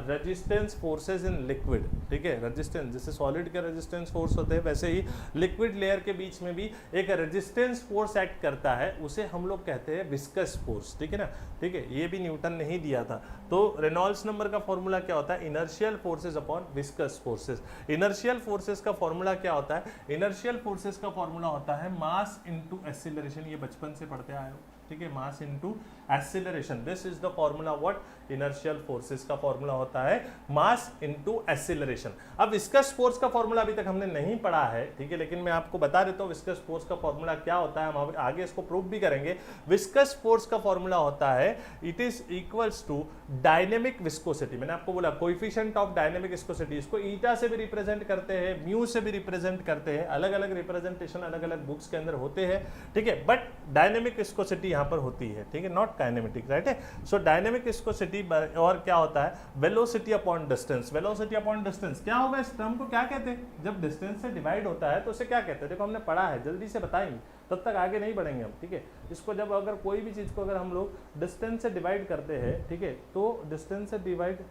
resistance forces in liquid, ठीक है। रेजिस्टेंस जैसे सॉलिड के रेजिस्टेंस फोर्स होते हैं, वैसे ही लिक्विड लेयर के बीच में भी एक रेजिस्टेंस फोर्स एक्ट करता है, उसे हम लोग कहते हैं विस्कस फोर्स, ठीक है ना, ठीक है। ये भी न्यूटन ने ही दिया था। तो रेनॉल्ड्स नंबर का फॉर्मूला क्या होता है, inertial forces upon viscous forces. Inertial forces का फॉर्मूला क्या होता है, इनर्शियल फोर्सेस का फॉर्मूला होता है मास इनटू एक्सीलरेशन। ये बचपन से पढ़ते आए हो, ठीक है, mass into acceleration. This is the formula what inertial forces का फॉर्मूला होता है मास इनटू एक्सीलरेशन। अब विस्कस फोर्स का फॉर्मूला अभी तक हमने नहीं पढ़ा है, ठीक है, लेकिन मैं आपको बता देता हूँ विस्कस फोर्स का फॉर्मूला क्या होता है। हम आगे इसको प्रूव भी करेंगे। विस्कस फोर्स का फॉर्मूला होता है it is equals to dynamic viscosity. मैंने आपको बोला कोएफिशिएंट ऑफ डायनेमिक विस्कोसिटी, इसको ईटा से भी रिप्रेजेंट करते हैं, म्यू से भी रिप्रेजेंट करते हैं, अलग अलग रिप्रेजेंटेशन अलग अलग बुक्स के अंदर होते हैं, ठीक है। बट डायनेमिक विस्कोसिटी यहाँ पर होती है, ठीक है, नॉट काइनेमेटिक, राइट है। सो डायनेमिक विस्कोसिटी और क्या होता है, velocity upon distance. Velocity upon distance क्या होगा, इस टर्म को क्या कहते हैं, जब डिस्टेंस से डिवाइड होता है तो उसे क्या कहते हैं, देखो हमने पढ़ा है, जल्दी से बताएंगे, तब तक आगे नहीं बढ़ेंगे हम, ठीक है। इसको जब अगर कोई भी चीज को अगर हम लोग डिस्टेंस से डिवाइड करते हैं, ठीक है, तो डिस्टेंस से डिवाइड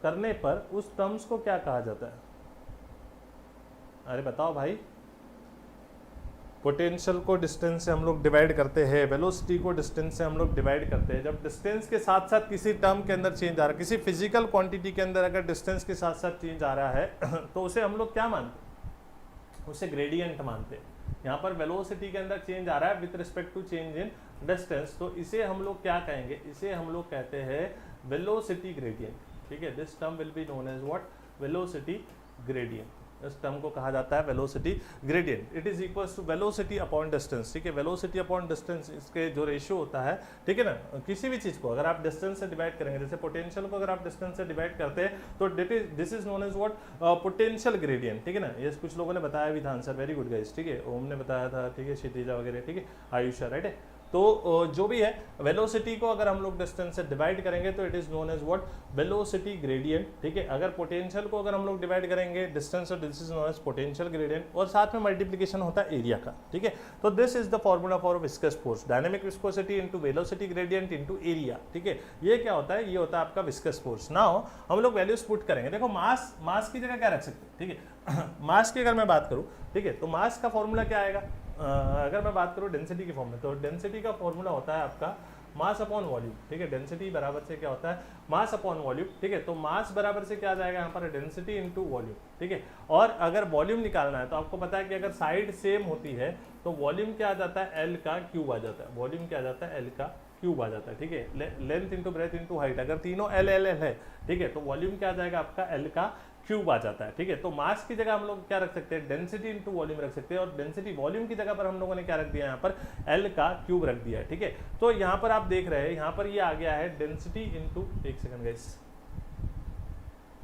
करने पर उस टर्म्स को क्या कहा जाता है, अरे बताओ भाई। पोटेंशियल को डिस्टेंस से हम लोग डिवाइड करते हैं, वेलोसिटी को डिस्टेंस से हम लोग डिवाइड करते हैं। जब डिस्टेंस के साथ साथ किसी टर्म के अंदर चेंज आ रहा है, किसी फिजिकल क्वांटिटी के अंदर अगर डिस्टेंस के साथ साथ चेंज आ रहा है तो उसे हम लोग क्या मानते हैं, उसे ग्रेडियंट मानते हैं। यहाँ पर वेलोसिटी के अंदर चेंज आ रहा है with respect to change in distance, तो इसे हम लोग क्या कहेंगे, इसे हम लोग कहते हैं वेलोसिटी ग्रेडियंट, ठीक है। This term will be known as what, velocity gradient. इस टर्म को कहा जाता है velocity gradient. It is equals to velocity upon distance, ठीक है। वेलोसिटी अपॉन डिस्टेंस इसके जो रेशियो होता है, ठीक है ना, किसी भी चीज को अगर आप डिस्टेंस से डिवाइड करेंगे, जैसे पोटेंशियल को अगर आप डिस्टेंस से डिवाइड करते हैं तो this is known as what, potential gradient, ठीक है ना। ये कुछ लोगों ने बताया भी था आंसर, वेरी गुड गाइस, ठीक है, ओम ने बताया था, ठीक है, क्षितिजा वगैरह, ठीक है, आयुषा, राइट है। तो जो भी है वेलोसिटी को अगर हम लोग डिस्टेंस से डिवाइड करेंगे तो it is known as what, velocity gradient, ठीक है। अगर पोटेंशियल को अगर हम लोग डिवाइड करेंगे distance, this is known as potential gradient, और साथ में मल्टीप्लिकेशन होता है एरिया का, ठीक है। तो this is the formula for viscous force, dynamic viscosity into velocity gradient into area, ठीक है। ये क्या होता है, ये होता है आपका विस्कस फोर्स। नाउ हम लोग वैल्यूज पुट करेंगे। देखो मास की जगह क्या रख सकते हैं, ठीक है। मास की अगर मैं बात करूं, ठीक है, तो मास का फॉर्मूला क्या आएगा, अगर मैं बात करूं डेंसिटी के फॉर्म में, तो डेंसिटी का फॉर्मूला होता है आपका मास अपॉन वॉल्यूम, ठीक है। डेंसिटी बराबर से क्या होता है, मास अपॉन वॉल्यूम, ठीक है। तो मास बराबर से क्या आ जाएगा यहाँ पर, डेंसिटी इनटू वॉल्यूम, ठीक है। और अगर वॉल्यूम निकालना है तो आपको पता है कि अगर साइड सेम होती है तो वॉल्यूम क्या आ जाता है, एल का क्यूब आ जाता है, वॉल्यूम क्या आ जाता है, एल का क्यूब आ जाता है, ठीक है। Length into breadth into height, अगर तीनों एल एल एल है, ठीक है, तो वॉल्यूम क्या आ जाएगा आपका, एल का क्यूब आ जाता है, ठीक है। तो मास की जगह हम लोग क्या रख सकते हैं, डेंसिटी इंटू वॉल्यूम रख सकते हैं, और डेंसिटी वॉल्यूम की जगह पर हम लोगों ने क्या रख दिया यहाँ पर, एल का क्यूब रख दिया है, ठीक है। तो यहाँ पर आप देख रहे हैं, यहाँ पर ये आ गया है डेंसिटी इंटू, एक सेकंड गाइस,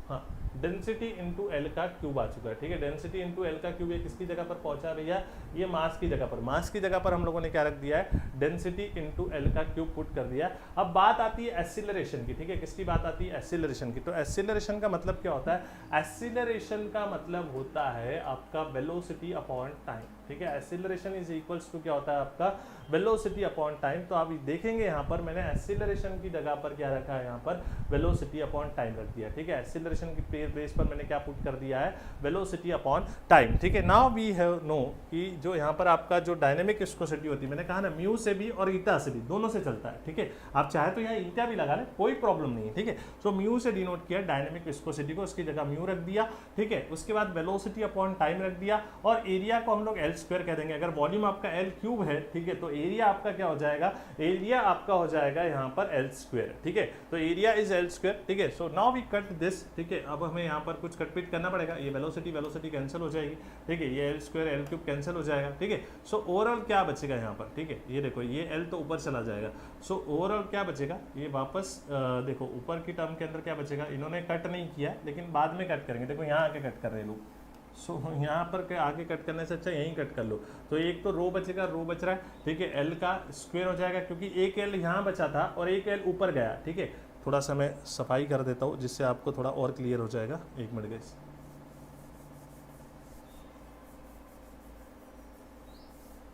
हाँ, डेंसिटी इंटू एल का क्यूब आ चुका है, ठीक है। डेंसिटी इंटू एल का क्यूब ये किसकी जगह पर पहुंचा भैया, ये मास की जगह पर, मास की जगह पर हम लोगों ने क्या रख दिया है, डेंसिटी इंटू एल का क्यूब पुट कर दिया। अब बात आती है एक्सीलरेशन की, ठीक है। किसकी बात आती है, एक्सीलरेशन की। तो एक्सीलरेशन का मतलब क्या होता है, एक्सीलरेशन का मतलब होता है आपका वेलोसिटी अपॉन टाइम, ठीक है। एक्सीलरेशन इज इक्वल्स टू क्या होता है आपका, वेलोसिटी अपॉन टाइम। तो आप देखेंगे यहाँ पर मैंने एक्सीलरेशन की जगह पर क्या रखा है, यहाँ पर वेलोसिटी अपॉन टाइम रख दिया, ठीक है। एक्सीलरेशन की बेस पर मैंने क्या पुट कर दिया है, वेलोसिटी अपॉन टाइम, ठीक है। नाउ वी हैव नो कि जो यहाँ पर आपका जो डायनेमिक विस्कोसिटी होती है, मैंने कहा ना म्यू से भी और ईटा से भी, दोनों से चलता है, ठीक है। आप चाहे तो यहाँ ईटा भी लगा लें, कोई प्रॉब्लम नहीं है, ठीक है। सो म्यू से डिनोट किया डायनेमिक विस्कोसिटी को, उसकी जगह म्यू रख दिया, ठीक है। उसके बाद वेलोसिटी अपॉन टाइम रख दिया, और एरिया को हम लोग एल स्क्वायर कह देंगे। अगर वॉल्यूम आपका एल क्यूब है, ठीक है, तो एरिया आपका क्या हो जाएगा, एरिया आपका हो जाएगा यहाँ पर एल स्क्वायर, ठीक है। तो एरिया इज एल स्क्वायर, ठीक है। So now we cut this, ठीक है। अब हमें यहाँ पर कुछ कटपिट करना पड़ेगा, ये वेलोसिटी वेलोसिटी कैंसिल हो जाएगी, ठीक है। ये L square L cube cancel हो जाएगा, ठीक है। सो ओवरऑल क्या बचेगा यहाँ पर, ठीक है। ये देखो, ये एल तो ऊपर चला जाएगा, सो ओवरऑल क्या बचेगा, ये वापस देखो ऊपर की टर्म के अंदर क्या बचेगा, इन्होंने कट नहीं किया लेकिन बाद में कट करेंगे, देखो यहाँ आके कट कर रहे हैं लोग। सो यहाँ पर आगे कट करने से अच्छा यहीं कट कर लो। तो एक तो रो बचेगा, रो बच रहा है, ठीक है। एल का स्क्वायर हो जाएगा, क्योंकि एक एल यहाँ बचा था और एक एल ऊपर गया, ठीक है। थोड़ा सा मैं सफाई कर देता हूँ जिससे आपको थोड़ा और क्लियर हो जाएगा। एक मिनट गाइस,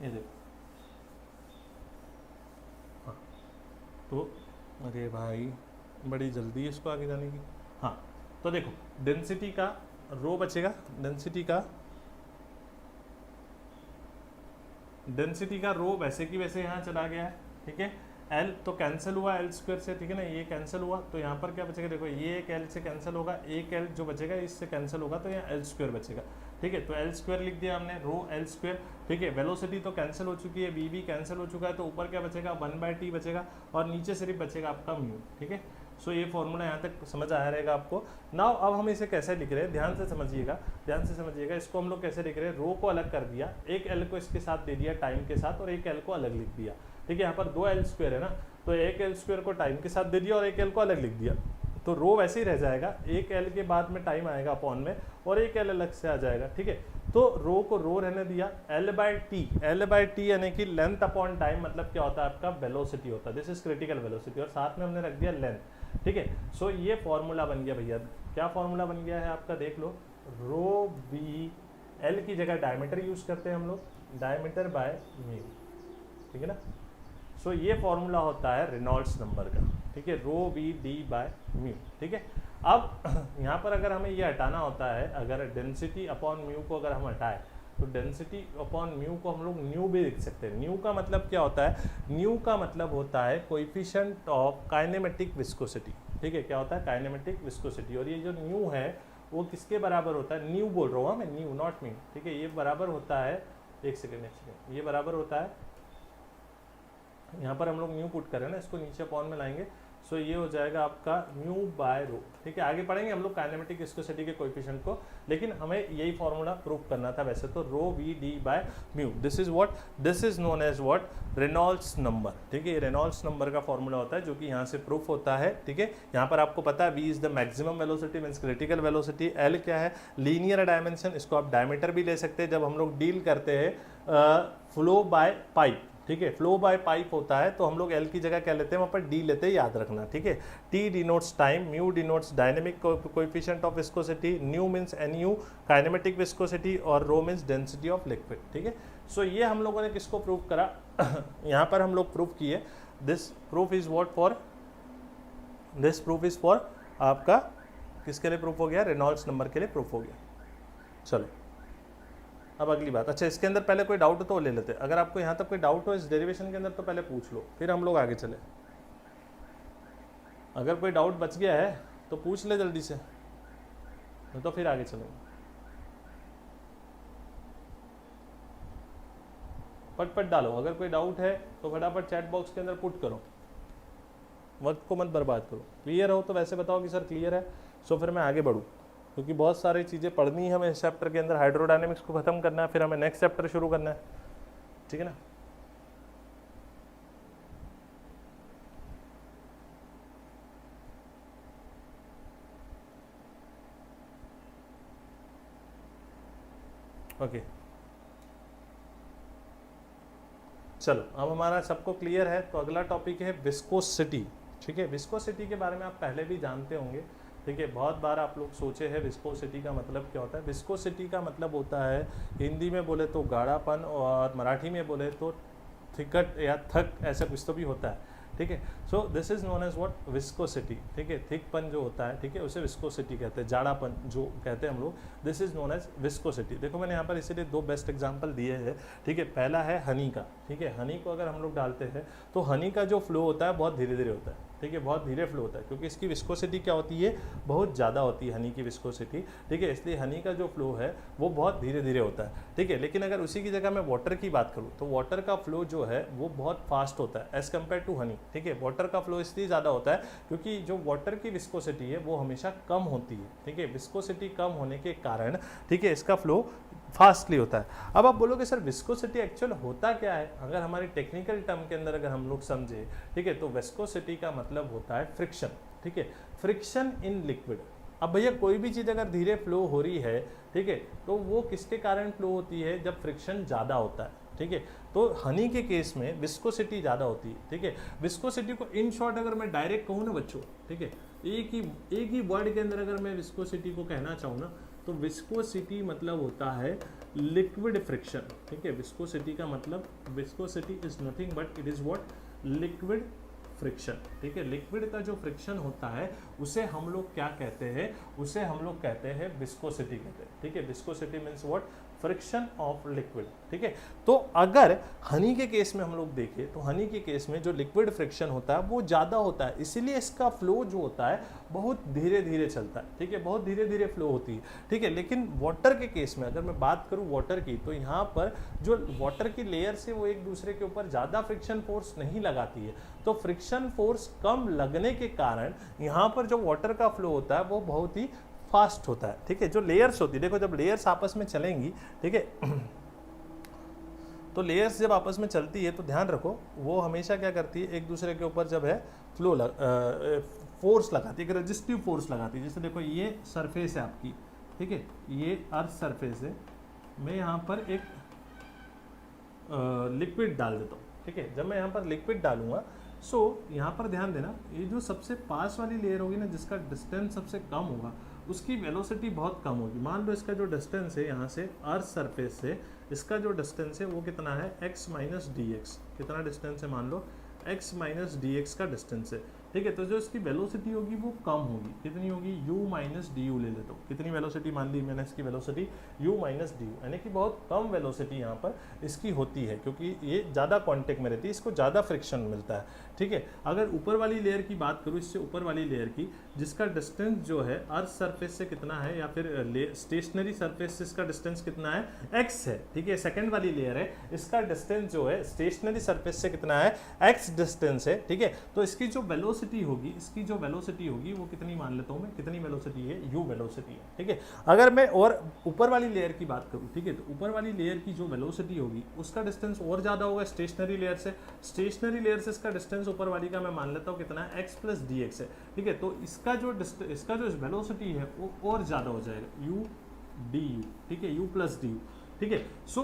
ये देखो, हाँ, तो अरे भाई बड़ी जल्दी है इसको आगे जाने की। हाँ, तो देखो डेंसिटी का रो बचेगा, डेंसिटी का रो वैसे की वैसे यहाँ चला गया है, ठीक है। एल तो कैंसिल हुआ एल स्क्वायर से, ठीक है ना, ये कैंसिल हुआ, तो यहाँ पर क्या बचेगा, देखो ये एक एल से कैंसिल होगा, एक एल जो बचेगा इससे कैंसिल होगा, तो यहाँ एल स्क्वायर बचेगा, ठीक है। तो एल स्क्वायर लिख दिया हमने, रो एल स्क्वायर, ठीक है। वेलोसिटी तो कैंसिल हो चुकी है, वी भी कैंसिल हो चुका है, तो ऊपर क्या बचेगा, 1/t बचेगा, और नीचे सिर्फ बचेगा आपका म्यू, ठीक है। सो ये फॉर्मूला यहाँ तक समझ आया रहेगा आपको। नाउ अब हम इसे कैसे लिख रहे हैं, ध्यान से समझिएगा, इसको हम लोग कैसे लिख रहे हैं, रो को अलग कर दिया, एक एल को इसके साथ दे दिया टाइम के साथ, और एक एल को अलग लिख दिया, ठीक है। यहाँ पर दो एल स्क्वायर है ना, तो एक एल स्क्वायर को टाइम के साथ दे दिया और एक एल को अलग लिख दिया, तो रो वैसे ही रह जाएगा, एक एल के बाद में टाइम आएगा अपॉन में, और एक एल अलग से आ जाएगा, ठीक है। तो रो को रो रहने दिया, L/T यानी कि लेंथ अपॉन टाइम, मतलब क्या होता है आपका, वेलोसिटी होता है, दिस इज क्रिटिकल वेलोसिटी, और साथ में हमने रख दिया लेंथ, ठीक है। सो ये फॉर्मूला बन गया भैया, क्या फॉर्मूला बन गया है आपका, देख लो, रो बी, एल की जगह डायमीटर यूज करते हैं हम लोग, डायमीटर बाय म्यू, ठीक है ना। सो ये फॉर्मूला होता है रेनॉल्ड्स नंबर का, ठीक है, रो बी डी बाय म्यू, ठीक है। अब यहाँ पर अगर हमें ये हटाना होता है, अगर डेंसिटी अपॉन म्यू को अगर हम हटाएं, तो डेंसिटी अपॉन म्यू को हम लोग न्यू भी लिख सकते हैं। न्यू का मतलब क्या होता है, न्यू का मतलब होता है कोएफिशिएंट ऑफ काइनेमेटिक विस्कोसिटी, ठीक है। क्या होता है, काइनेमेटिक विस्कोसिटी, और ये जो न्यू है वो किसके बराबर होता है, न्यू बोल रहा हूँ मैं, न्यू नॉट म्यू, ठीक है। ये बराबर होता है, एक सेकेंड, ये बराबर होता है, यहाँ पर हम लोग न्यू पुट करें ना, इसको नीचे अपॉन में लाएंगे, सो ये हो जाएगा आपका म्यू बाय रो, ठीक है। आगे पढ़ेंगे हम लोग काइनेमेटिक विस्कोसिटी के कोएफिशिएंट को, लेकिन हमें यही फॉर्मूला प्रूव करना था वैसे तो, rho V D by mu, this is known as what, Reynolds number, ठीक है। ये रेनॉल्ड्स नंबर का फॉर्मूला होता है जो कि यहाँ से प्रूफ होता है, ठीक है। यहाँ पर आपको पता है V is the maximum velocity means critical velocity, L क्या है, लीनियर डायमेंशन, इसको आप डायमीटर भी ले सकते हैं जब हम लोग डील करते हैं फ्लो बाय पाइप, ठीक है। फ्लो बाय पाइप होता है तो हम लोग एल की जगह क्या लेते हैं, वहाँ पर डी लेते हैं, याद रखना, ठीक है। T denotes time, mu denotes dynamic coefficient of viscosity, new means NU kinematic viscosity, और रो मीन्स डेंसिटी ऑफ लिक्विड, ठीक है। सो ये हम लोगों ने किसको प्रूव करा यहाँ पर हम लोग प्रूव किए, दिस प्रूफ इज फॉर आपका किसके लिए प्रूफ हो गया, रेनॉल्ड्स नंबर के लिए प्रूफ हो गया। चलो अब अगली बात, अच्छा इसके अंदर पहले कोई डाउट तो ले लेते हैं, अगर आपको यहाँ तक कोई डाउट हो इस डेरिवेशन के अंदर तो पहले पूछ लो, फिर हम लोग आगे चले। अगर कोई डाउट बच गया है तो पूछ ले जल्दी से, नहीं तो फिर आगे चलेंगे। पट डालो, अगर कोई डाउट है तो फटाफट चैट बॉक्स के अंदर पुट करो, वक्त को मत बर्बाद करो। क्लियर हो तो वैसे बताओ कि सर क्लियर है, सो फिर मैं आगे बढ़ूँ, क्योंकि बहुत सारी चीज़ें पढ़नी है हमें इस चैप्टर के अंदर। हाइड्रोडायनेमिक्स को ख़त्म करना है, फिर हमें नेक्स्ट चैप्टर शुरू करना है, ठीक है ना। ओके चलो, अब हमारा सबको क्लियर है तो अगला टॉपिक है विस्कोसिटी। ठीक है, विस्कोसिटी के बारे में आप पहले भी जानते होंगे। ठीक है, बहुत बार आप लोग सोचे हैं विस्कोसिटी का मतलब क्या होता है। विस्कोसिटी का मतलब होता है, हिंदी में बोले तो गाढ़ापन और मराठी में बोले तो थिकट या थक, ऐसा कुछ तो भी होता है। ठीक है, so this is known as what, viscosity. ठीक है, थिकपन जो होता है, ठीक है, उसे विस्कोसिटी कहते हैं। जाड़ापन जो कहते हैं हम लोग, this is known as viscosity. देखो मैंने यहाँ पर इसीलिए दो बेस्ट एग्जांपल दिए हैं। ठीक है, पहला है हनी का। ठीक है, हनी को अगर हम लोग डालते हैं तो हनी का जो फ्लो होता है बहुत धीरे धीरे होता है। ठीक है, बहुत धीरे फ्लो होता है, क्योंकि इसकी विस्कोसिटी क्या होती है, बहुत ज़्यादा होती है हनी की विस्कोसिटी। ठीक है, इसलिए हनी का जो फ्लो है वो बहुत धीरे धीरे होता है। ठीक है, लेकिन अगर उसी की जगह मैं वाटर की बात करूँ तो वाटर का फ्लो जो है वो बहुत फास्ट होता है एज़ कम्पेयर टू हनी। ठीक है, वाटर का फ्लो इसलिए ज़्यादा होता है क्योंकि जो वाटर की विस्कोसिटी है वो हमेशा कम होती है। ठीक है, विस्कोसिटी कम होने के कारण, ठीक है, इसका फ्लो फास्टली होता है। अब आप बोलोगे सर विस्कोसिटी एक्चुअल होता क्या है, अगर हमारी टेक्निकल टर्म के अंदर अगर हम लोग समझे, ठीक है, तो विस्कोसिटी का मतलब होता है फ्रिक्शन। ठीक है, फ्रिक्शन इन लिक्विड। अब भैया कोई भी चीज़ अगर धीरे फ्लो हो रही है, ठीक है, तो वो किसके कारण फ्लो होती है, जब फ्रिक्शन ज़्यादा होता है। ठीक है, तो हनी के केस में विस्कोसिटी ज़्यादा होती है। ठीक है, विस्कोसिटी को इन शॉर्ट अगर मैं डायरेक्ट कहूँ ना बच्चों, ठीक है, एक ही वर्ड के अंदर अगर मैं विस्कोसिटी को कहना चाहूँ ना, तो विस्कोसिटी मतलब होता है लिक्विड फ्रिक्शन। ठीक है, विस्कोसिटी का मतलब, viscosity is nothing but it is what, liquid friction. ठीक है, लिक्विड का जो फ्रिक्शन होता है उसे हम लोग क्या कहते हैं, उसे हम लोग कहते हैं विस्कोसिटी कहते हैं। ठीक है, viscosity means what, friction of liquid. ठीक है, तो अगर हनी के केस में हम लोग देखें तो हनी के केस में जो लिक्विड फ्रिक्शन होता है वो ज़्यादा होता है, इसीलिए इसका फ्लो जो होता है बहुत धीरे धीरे चलता है। ठीक है, बहुत धीरे धीरे फ्लो होती है। ठीक है, लेकिन वाटर के केस में अगर मैं बात करूं वाटर की, तो यहाँ पर जो वाटर की लेयर से वो एक दूसरे के ऊपर ज़्यादा फ्रिक्शन फोर्स नहीं लगाती है, तो फ्रिक्शन फोर्स कम लगने के कारण यहाँ पर जो वाटर का फ्लो होता है वो बहुत ही फास्ट होता है। ठीक है, जो लेयर्स होती है, देखो जब लेयर्स आपस में चलेंगी, ठीक है, तो लेयर्स जब आपस में चलती है तो ध्यान रखो वो हमेशा क्या करती है, एक दूसरे के ऊपर जब है फ्लो फोर्स लगाती है, एक रेजिस्टिव फोर्स लगाती है। जैसे देखो ये सरफेस है आपकी, ठीक है, ये अर्थ सरफेस है, मैं यहाँ पर एक लिक्विड डाल देता हूँ। ठीक है, जब मैं यहाँ पर लिक्विड डालूंगा, सो यहाँ पर ध्यान देना, ये जो सबसे पास वाली लेयर होगी ना, जिसका डिस्टेंस सबसे कम होगा, उसकी वेलोसिटी बहुत कम होगी। मान लो इसका जो डिस्टेंस है यहाँ से अर्थ सरफेस से, इसका जो डिस्टेंस है वो कितना है, x माइनस डी एक्स। कितना डिस्टेंस है, मान लो x माइनस डी एक्स का डिस्टेंस है। ठीक है, तो जो इसकी वेलोसिटी होगी वो कम होगी। कितनी होगी, u माइनस डी यू ले लेता हूँ। कितनी वेलोसिटी मान ली मैंने इसकी velocity, u minus D you, यानी कि बहुत कम वेलोसिटी यहाँ पर इसकी होती है, क्योंकि ये ज़्यादा कॉन्टेक्ट में रहती है, इसको ज़्यादा फ्रिक्शन मिलता है। ठीक है, अगर ऊपर वाली लेयर की बात करूँ, इससे ऊपर वाली लेयर की, जिसका डिस्टेंस जो है अर्थ सरफेस से कितना है, या फिर स्टेशनरी सरफेस से इसका डिस्टेंस कितना है, x है। ठीक है, सेकंड वाली लेयर है, इसका डिस्टेंस जो है स्टेशनरी सरफेस से कितना है, x डिस्टेंस है। ठीक है, तो इसकी जो वेलोसिटी होगी, इसकी जो वेलोसिटी होगी वो कितनी मान लेता हूँ मैं, कितनी वेलोसिटी है, u वेलोसिटी है। ठीक है, अगर मैं और ऊपर वाली लेयर की बात करूँ, ठीक है, तो ऊपर वाली लेयर की जो वेलोसिटी होगी उसका डिस्टेंस और ज़्यादा होगा स्टेशनरी लेयर से। स्टेशनरी लेयर से इसका डिस्टेंस ऊपर वाली का मैं मान लेता हूँ कितना है, x प्लस डी एक्स है। ठीक है, तो इसका जो वेलोसिटी है वो और ज़्यादा हो जाएगा, u डी यू। ठीक है, u प्लस डी यू। ठीक है, सो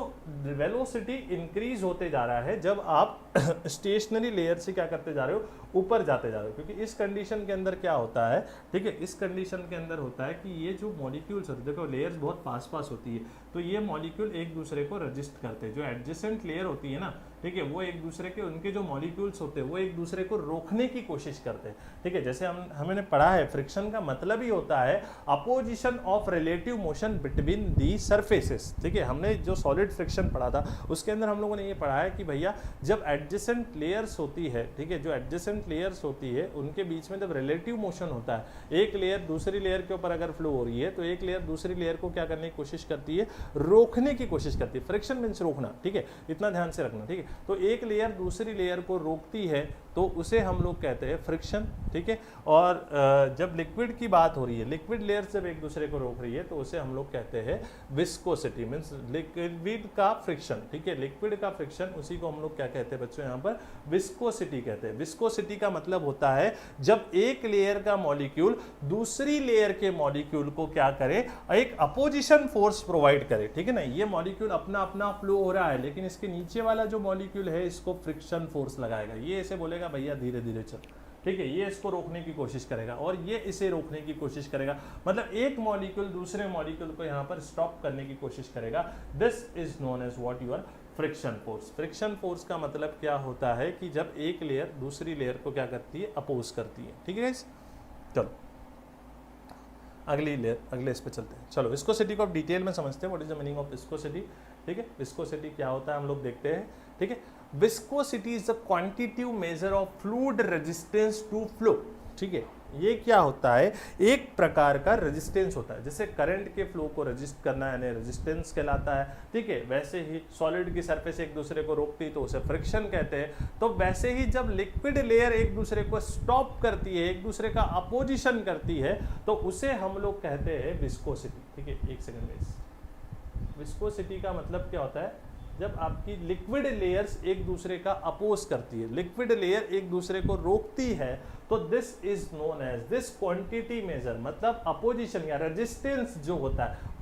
वेलोसिटी इंक्रीज होते जा रहा है जब आप स्टेशनरी लेयर से क्या करते जा रहे हो, ऊपर जाते जा रहे हो, क्योंकि इस कंडीशन के अंदर क्या होता है, ठीक है, इस कंडीशन के अंदर होता है कि ये जो मॉलिक्यूल्स होते हैं, देखो लेयर्स बहुत पास पास होती है, तो ये मॉलिक्यूल एक दूसरे को रजिस्ट करते हैं। जो एडजेसेंट लेयर होती है ना, ठीक है, वो एक दूसरे के, उनके जो मॉलिक्यूल्स होते हैं वो एक दूसरे को रोकने की कोशिश करते हैं। ठीक है, जैसे हमने पढ़ा है फ्रिक्शन का मतलब ही होता है opposition of relative motion between the surfaces. ठीक है, हमने जो सॉलिड फ्रिक्शन पढ़ा था उसके अंदर हम लोगों ने ये पढ़ा है कि भैया जब एडजेसेंट लेयर्स होती है, ठीक है, जो एडजेसेंट लेयर्स होती है उनके बीच में जब रिलेटिव मोशन होता है, एक लेयर दूसरी लेयर के ऊपर अगर फ्लो हो रही है तो एक लेयर दूसरी लेयर को क्या करने की कोशिश करती है, रोकने की कोशिश करती है। फ्रिक्शन मींस रोकना, ठीक है, इतना ध्यान से रखना। ठीक है, तो एक लेयर दूसरी लेयर को रोकती है तो उसे हम लोग कहते हैं फ्रिक्शन। ठीक है, और जब लिक्विड की बात हो रही है, लिक्विड लेयर जब एक दूसरे को रोक रही है तो उसे हम लोग कहते हैं विस्कोसिटी, मींस लिक्विड का फ्रिक्शन। ठीक है, लिक्विड का फ्रिक्शन, उसी को हम लोग क्या कहते हैं बच्चों, यहाँ पर विस्कोसिटी कहते हैं। विस्कोसिटी का मतलब होता है जब एक लेयर का मॉलिक्यूल दूसरी लेयर के मॉलिक्यूल को क्या करे, एक अपोजिशन फोर्स प्रोवाइड करे। ठीक है ना, ये मॉलिक्यूल अपना अपना फ्लो हो रहा है लेकिन इसके नीचे वाला जो मॉलिक्यूल है इसको फ्रिक्शन फोर्स लगाएगा, ये ऐसे बोलेगा भैया धीरे धीरे चल। ठीक है, ये इसको रोकने की कोशिश करेगा और ये इसे रोकने की कोशिश करेगा, मतलब एक मॉलिक्यूल दूसरे मॉलिक्यूल को यहाँ पर स्टॉप करने की कोशिश करेगा। This is known as what your friction force. Friction force का मतलब क्या होता है कि जब एक लेयर दूसरी लेयर को क्या करती है, अपोज करती है। ठीक है गाइस, चलो अगली लेयर, अगले इस पे चलते हैं। चलो विस्कोसिटी को अब डिटेल में समझते हैं, what is the meaning of viscosity. ठीक है, विस्कोसिटी क्या होता है हम लोग देखते हैं। ठीक है, viscosity is the quantitative measure of fluid resistance to flow. ठीक है, ये क्या होता है, एक प्रकार का रेजिस्टेंस होता है, जैसे करंट के फ्लो को रेजिस्ट करना यानी रेजिस्टेंस कहलाता है। ठीक है, वैसे ही सॉलिड की सरफेस एक दूसरे को रोकती तो उसे फ्रिक्शन कहते हैं। तो वैसे ही जब लिक्विड लेयर एक दूसरे को स्टॉप करती है, एक दूसरे का अपोजिशन करती है, तो उसे हम लोग कहते हैं विस्कोसिटी। ठीक है, एक सेकंड में, विस्कोसिटी का मतलब क्या होता है, जब आपकी लिक्विड लेयर्स एक दूसरे का अपोज करती है, लिक्विड लेयर एक दूसरे को रोकती है, तो this is known as, this quantity measure मतलब अपोजिशन या रेजिस्टेंस जो होता है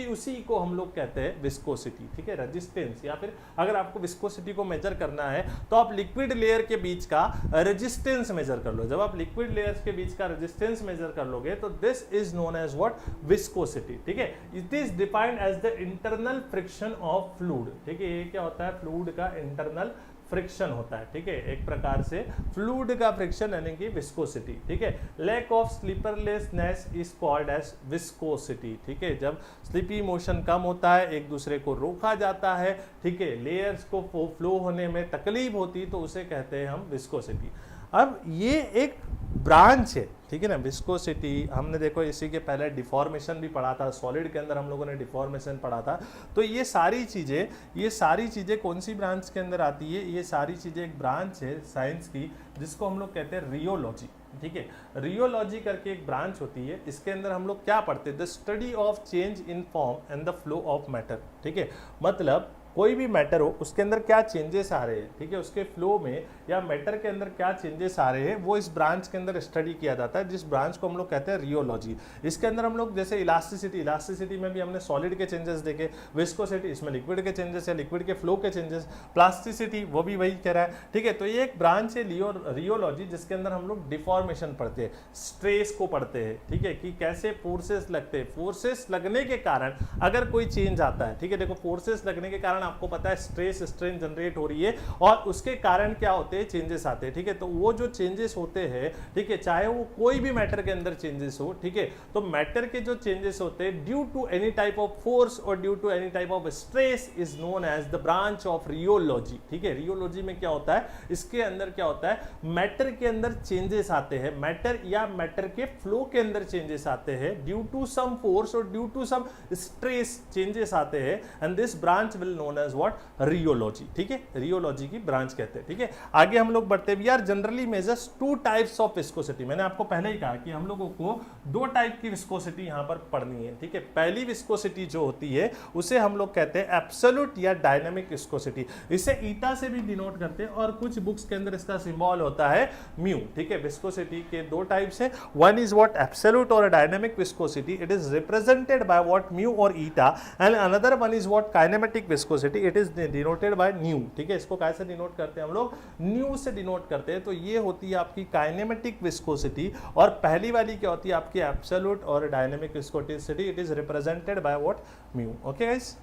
उसी को हम लोग कहते हैं विस्कोसिटी। ठीक है, रेजिस्टेंस, या फिर अगर आपको विस्कोसिटी को मेजर करना है तो आप लिक्विड लेयर के बीच का रेजिस्टेंस मेजर कर लो। जब आप लिक्विड लेयर्स के बीच का रेजिस्टेंस मेजर कर लोगे तो this is known as what, viscosity. ठीक है, it is defined as the internal friction of fluid. ठीक है, ये क्या होता है, फ्लूइड का इंटरनल फ्रिक्शन होता है। ठीक है, एक प्रकार से फ्लूइड का फ्रिक्शन यानी कि विस्कोसिटी। ठीक है, lack of slipperiness is called as viscosity. ठीक है, जब स्लीपी मोशन कम होता है, एक दूसरे को रोका जाता है, ठीक है, लेयर्स को फ्लो होने में तकलीफ होती तो उसे कहते हैं हम विस्कोसिटी। अब ये एक ब्रांच है, ठीक है ना, विस्कोसिटी। हमने देखो इसी के पहले डिफॉर्मेशन भी पढ़ा था, सॉलिड के अंदर हम लोगों ने डिफॉर्मेशन पढ़ा था। तो ये सारी चीज़ें कौन सी ब्रांच के अंदर आती है, ये सारी चीज़ें एक ब्रांच है साइंस की जिसको हम लोग कहते हैं रियोलॉजी। ठीक है, रियोलॉजी करके एक ब्रांच होती है, इसके अंदर हम लोग क्या पढ़ते हैं, the study of change in form and the flow of matter. ठीक है, मतलब कोई भी मैटर हो उसके अंदर क्या चेंजेस आ रहे हैं, ठीक है, उसके फ्लो में या मैटर के अंदर क्या चेंजेस आ रहे हैं, वो इस ब्रांच के अंदर स्टडी किया जाता है, जिस ब्रांच को हम लोग कहते हैं रियोलॉजी। इसके अंदर हम लोग जैसे इलास्टिसिटी में भी हमने सॉलिड के चेंजेस देखे, विस्कोसिटी इसमें लिक्विड के चेंजेस या लिक्विड के फ्लो के चेंजेस, प्लास्टिसिटी वो भी वही कह रहा है। ठीक है, तो ये एक ब्रांच है रियोलॉजी जिसके अंदर हम लोग डिफॉर्मेशन पढ़ते हैं, स्ट्रेस को पढ़ते हैं। ठीक है, कि कैसे फोर्सेस लगते हैं, फोर्सेस लगने के कारण अगर कोई चेंज आता है, ठीक है, देखो फोर्सेस लगने के कारण आपको पता है स्ट्रेस स्ट्रेन जनरेट हो रही है और उसके कारण क्या होते हैं, चेंजेस आते हैं। ठीक है, तो वो जो चेंजेस होते हैं, ठीक है, चाहे वो कोई भी मैटर के अंदर चेंजेस हो, ठीक है, तो मैटर के जो चेंजेस होते हैं due to any type of force और due to any type of stress is known as the branch of rheology. ठीक है, रियोलॉजी में क्या होता है, इसके अंदर क्या होता है, मैटर के अंदर चेंजेस आते हैं, मैटर या मैटर के फ्लो के अंदर चेंजेस आते हैं ड्यू टू सम फोर्स और due to some stress changes आते हैं, and this branch will known as what, rheology. ठीक है, रियोलॉजी की ब्रांच कहते हैं। ठीक है, आगे हम लोग बढ़ते हैं। यार generally measures two types of viscosity. मैंने आपको पहले ही कहा कि हम लोगों को दो टाइप की विस्कोसिटी यहां पर पढ़नी है। ठीक है, पहली विस्कोसिटी जो होती है उसे हम लोग कहते हैं एब्सोल्यूट या डायनामिक विस्कोसिटी, इसे ईटा से भी डिनोट करते हैं और कुछ बुक्स के अंदर इसका सिंबल होता है म्यू। ठीक है, विस्कोसिटी के दो टाइप्स है, वन इज व्हाट एब्सोल्यूट और dynamic viscosity, it is represented by what mu और eta, and another one is what kinematic viscosity, it is denoted by nu. ठीक है, इसको कैसे डिनोट करते हैं हम लोग, न्यू से डिनोट करते हैं। तो ये होती है आपकी काइनेमेटिक विस्कोसिटी और पहली वाली क्या होती है आपकी एब्सोल्यूट और dynamic viscosity, it is represented by what mu. Okay guys,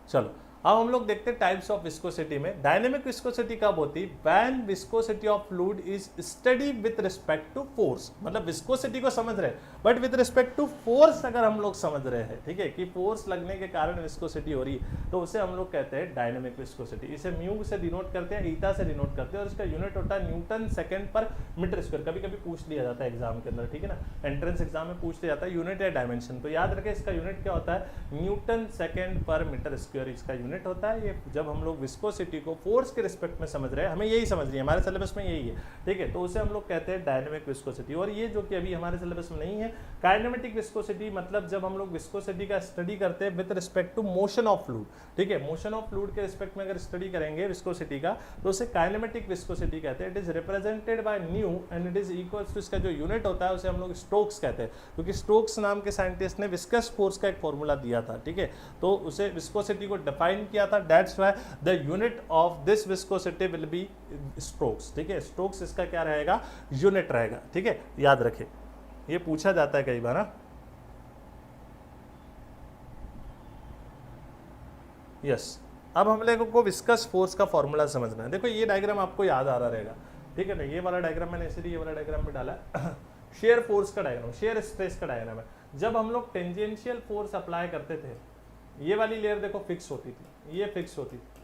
चलो अब हम लोग देखते हैं टाइप्स ऑफ विस्कोसिटी में। डायनेमिक विस्कोसिटी कब होती है? When viscosity of fluid is study with respect to force, मतलब विस्कोसिटी को समझ रहे हैं but with respect to force अगर हम लोग समझ रहे हैं, ठीक है, कि फोर्स लगने के कारण विस्कोसिटी हो रही है, तो उसे हम लोग कहते हैं डायनेमिक विस्कोसिटी। इसे म्यू से डिनोट करते हैं, ईटा से डिनोट करते हैं, और इसका यूनिट होता है न्यूटन सेकंड पर मीटर स्क्वायर। कभी कभी पूछ लिया जाता है एग्जाम के अंदर, ठीक है ना, एंट्रेंस एग्जाम में पूछ लिया जाता है यूनिट या डायमेंशन, तो याद रखें इसका यूनिट क्या होता है? न्यूटन सेकंड पर मीटर स्क्वायर इसका यूनिट होता है। ये जब हम लोग विस्कोसिटी को फोर्स के रिस्पेक्ट में समझ रहे हैं, हमें यही समझनी है, हमारे सिलेबस में यही है, ठीक है, तो उसे हम लोग कहते हैं डायनेमिक विस्कोसिटी। और ये जो कि अभी हमारे सिलेबस में नहीं है, काइनेमेटिक विस्कोसिटी, मतलब जब हम लोग विस्कोसिटी का स्टडी करते हैं with respect to motion of fluid, ठीक है, मोशन ऑफ फ्लूइड के रिस्पेक्ट में अगर स्टडी करेंगे विस्कोसिटी का, तो उसे काइनेमेटिक विस्कोसिटी कहते हैं। It is represented by nu and it is equals to, इसका जो यूनिट होता है उसे हम लोग स्टोक्स कहते हैं, क्योंकि स्टोक्स नाम के साइंटिस्ट ने विस्कस फोर्स का एक फॉर्मूला दिया था, ठीक है, तो उसे विस्कोसिटी को डिफाइन किया था। That's why the unit of this viscosity will be Stokes, ठीक है, स्टोक्स इसका क्या रहेगा? यूनिट रहेगा, ठीक है, याद रखें, ये पूछा जाता है कई बार ना। यस, अब हम लोगों को विस्कस फोर्स का फॉर्मूला समझना है। देखो ये डायग्राम आपको याद आ रहा रहेगा, ठीक है ना, ये वाला डायग्राम मैंने इसलिए ये वाला डायग्राम में डाला शेयर फोर्स का डायग्राम, शेयर स्ट्रेस का डायग्राम है। जब हम लोग टेंजेंशियल फोर्स अप्लाई करते थे, ये वाली लेयर देखो फिक्स होती थी, ये फिक्स होती थी,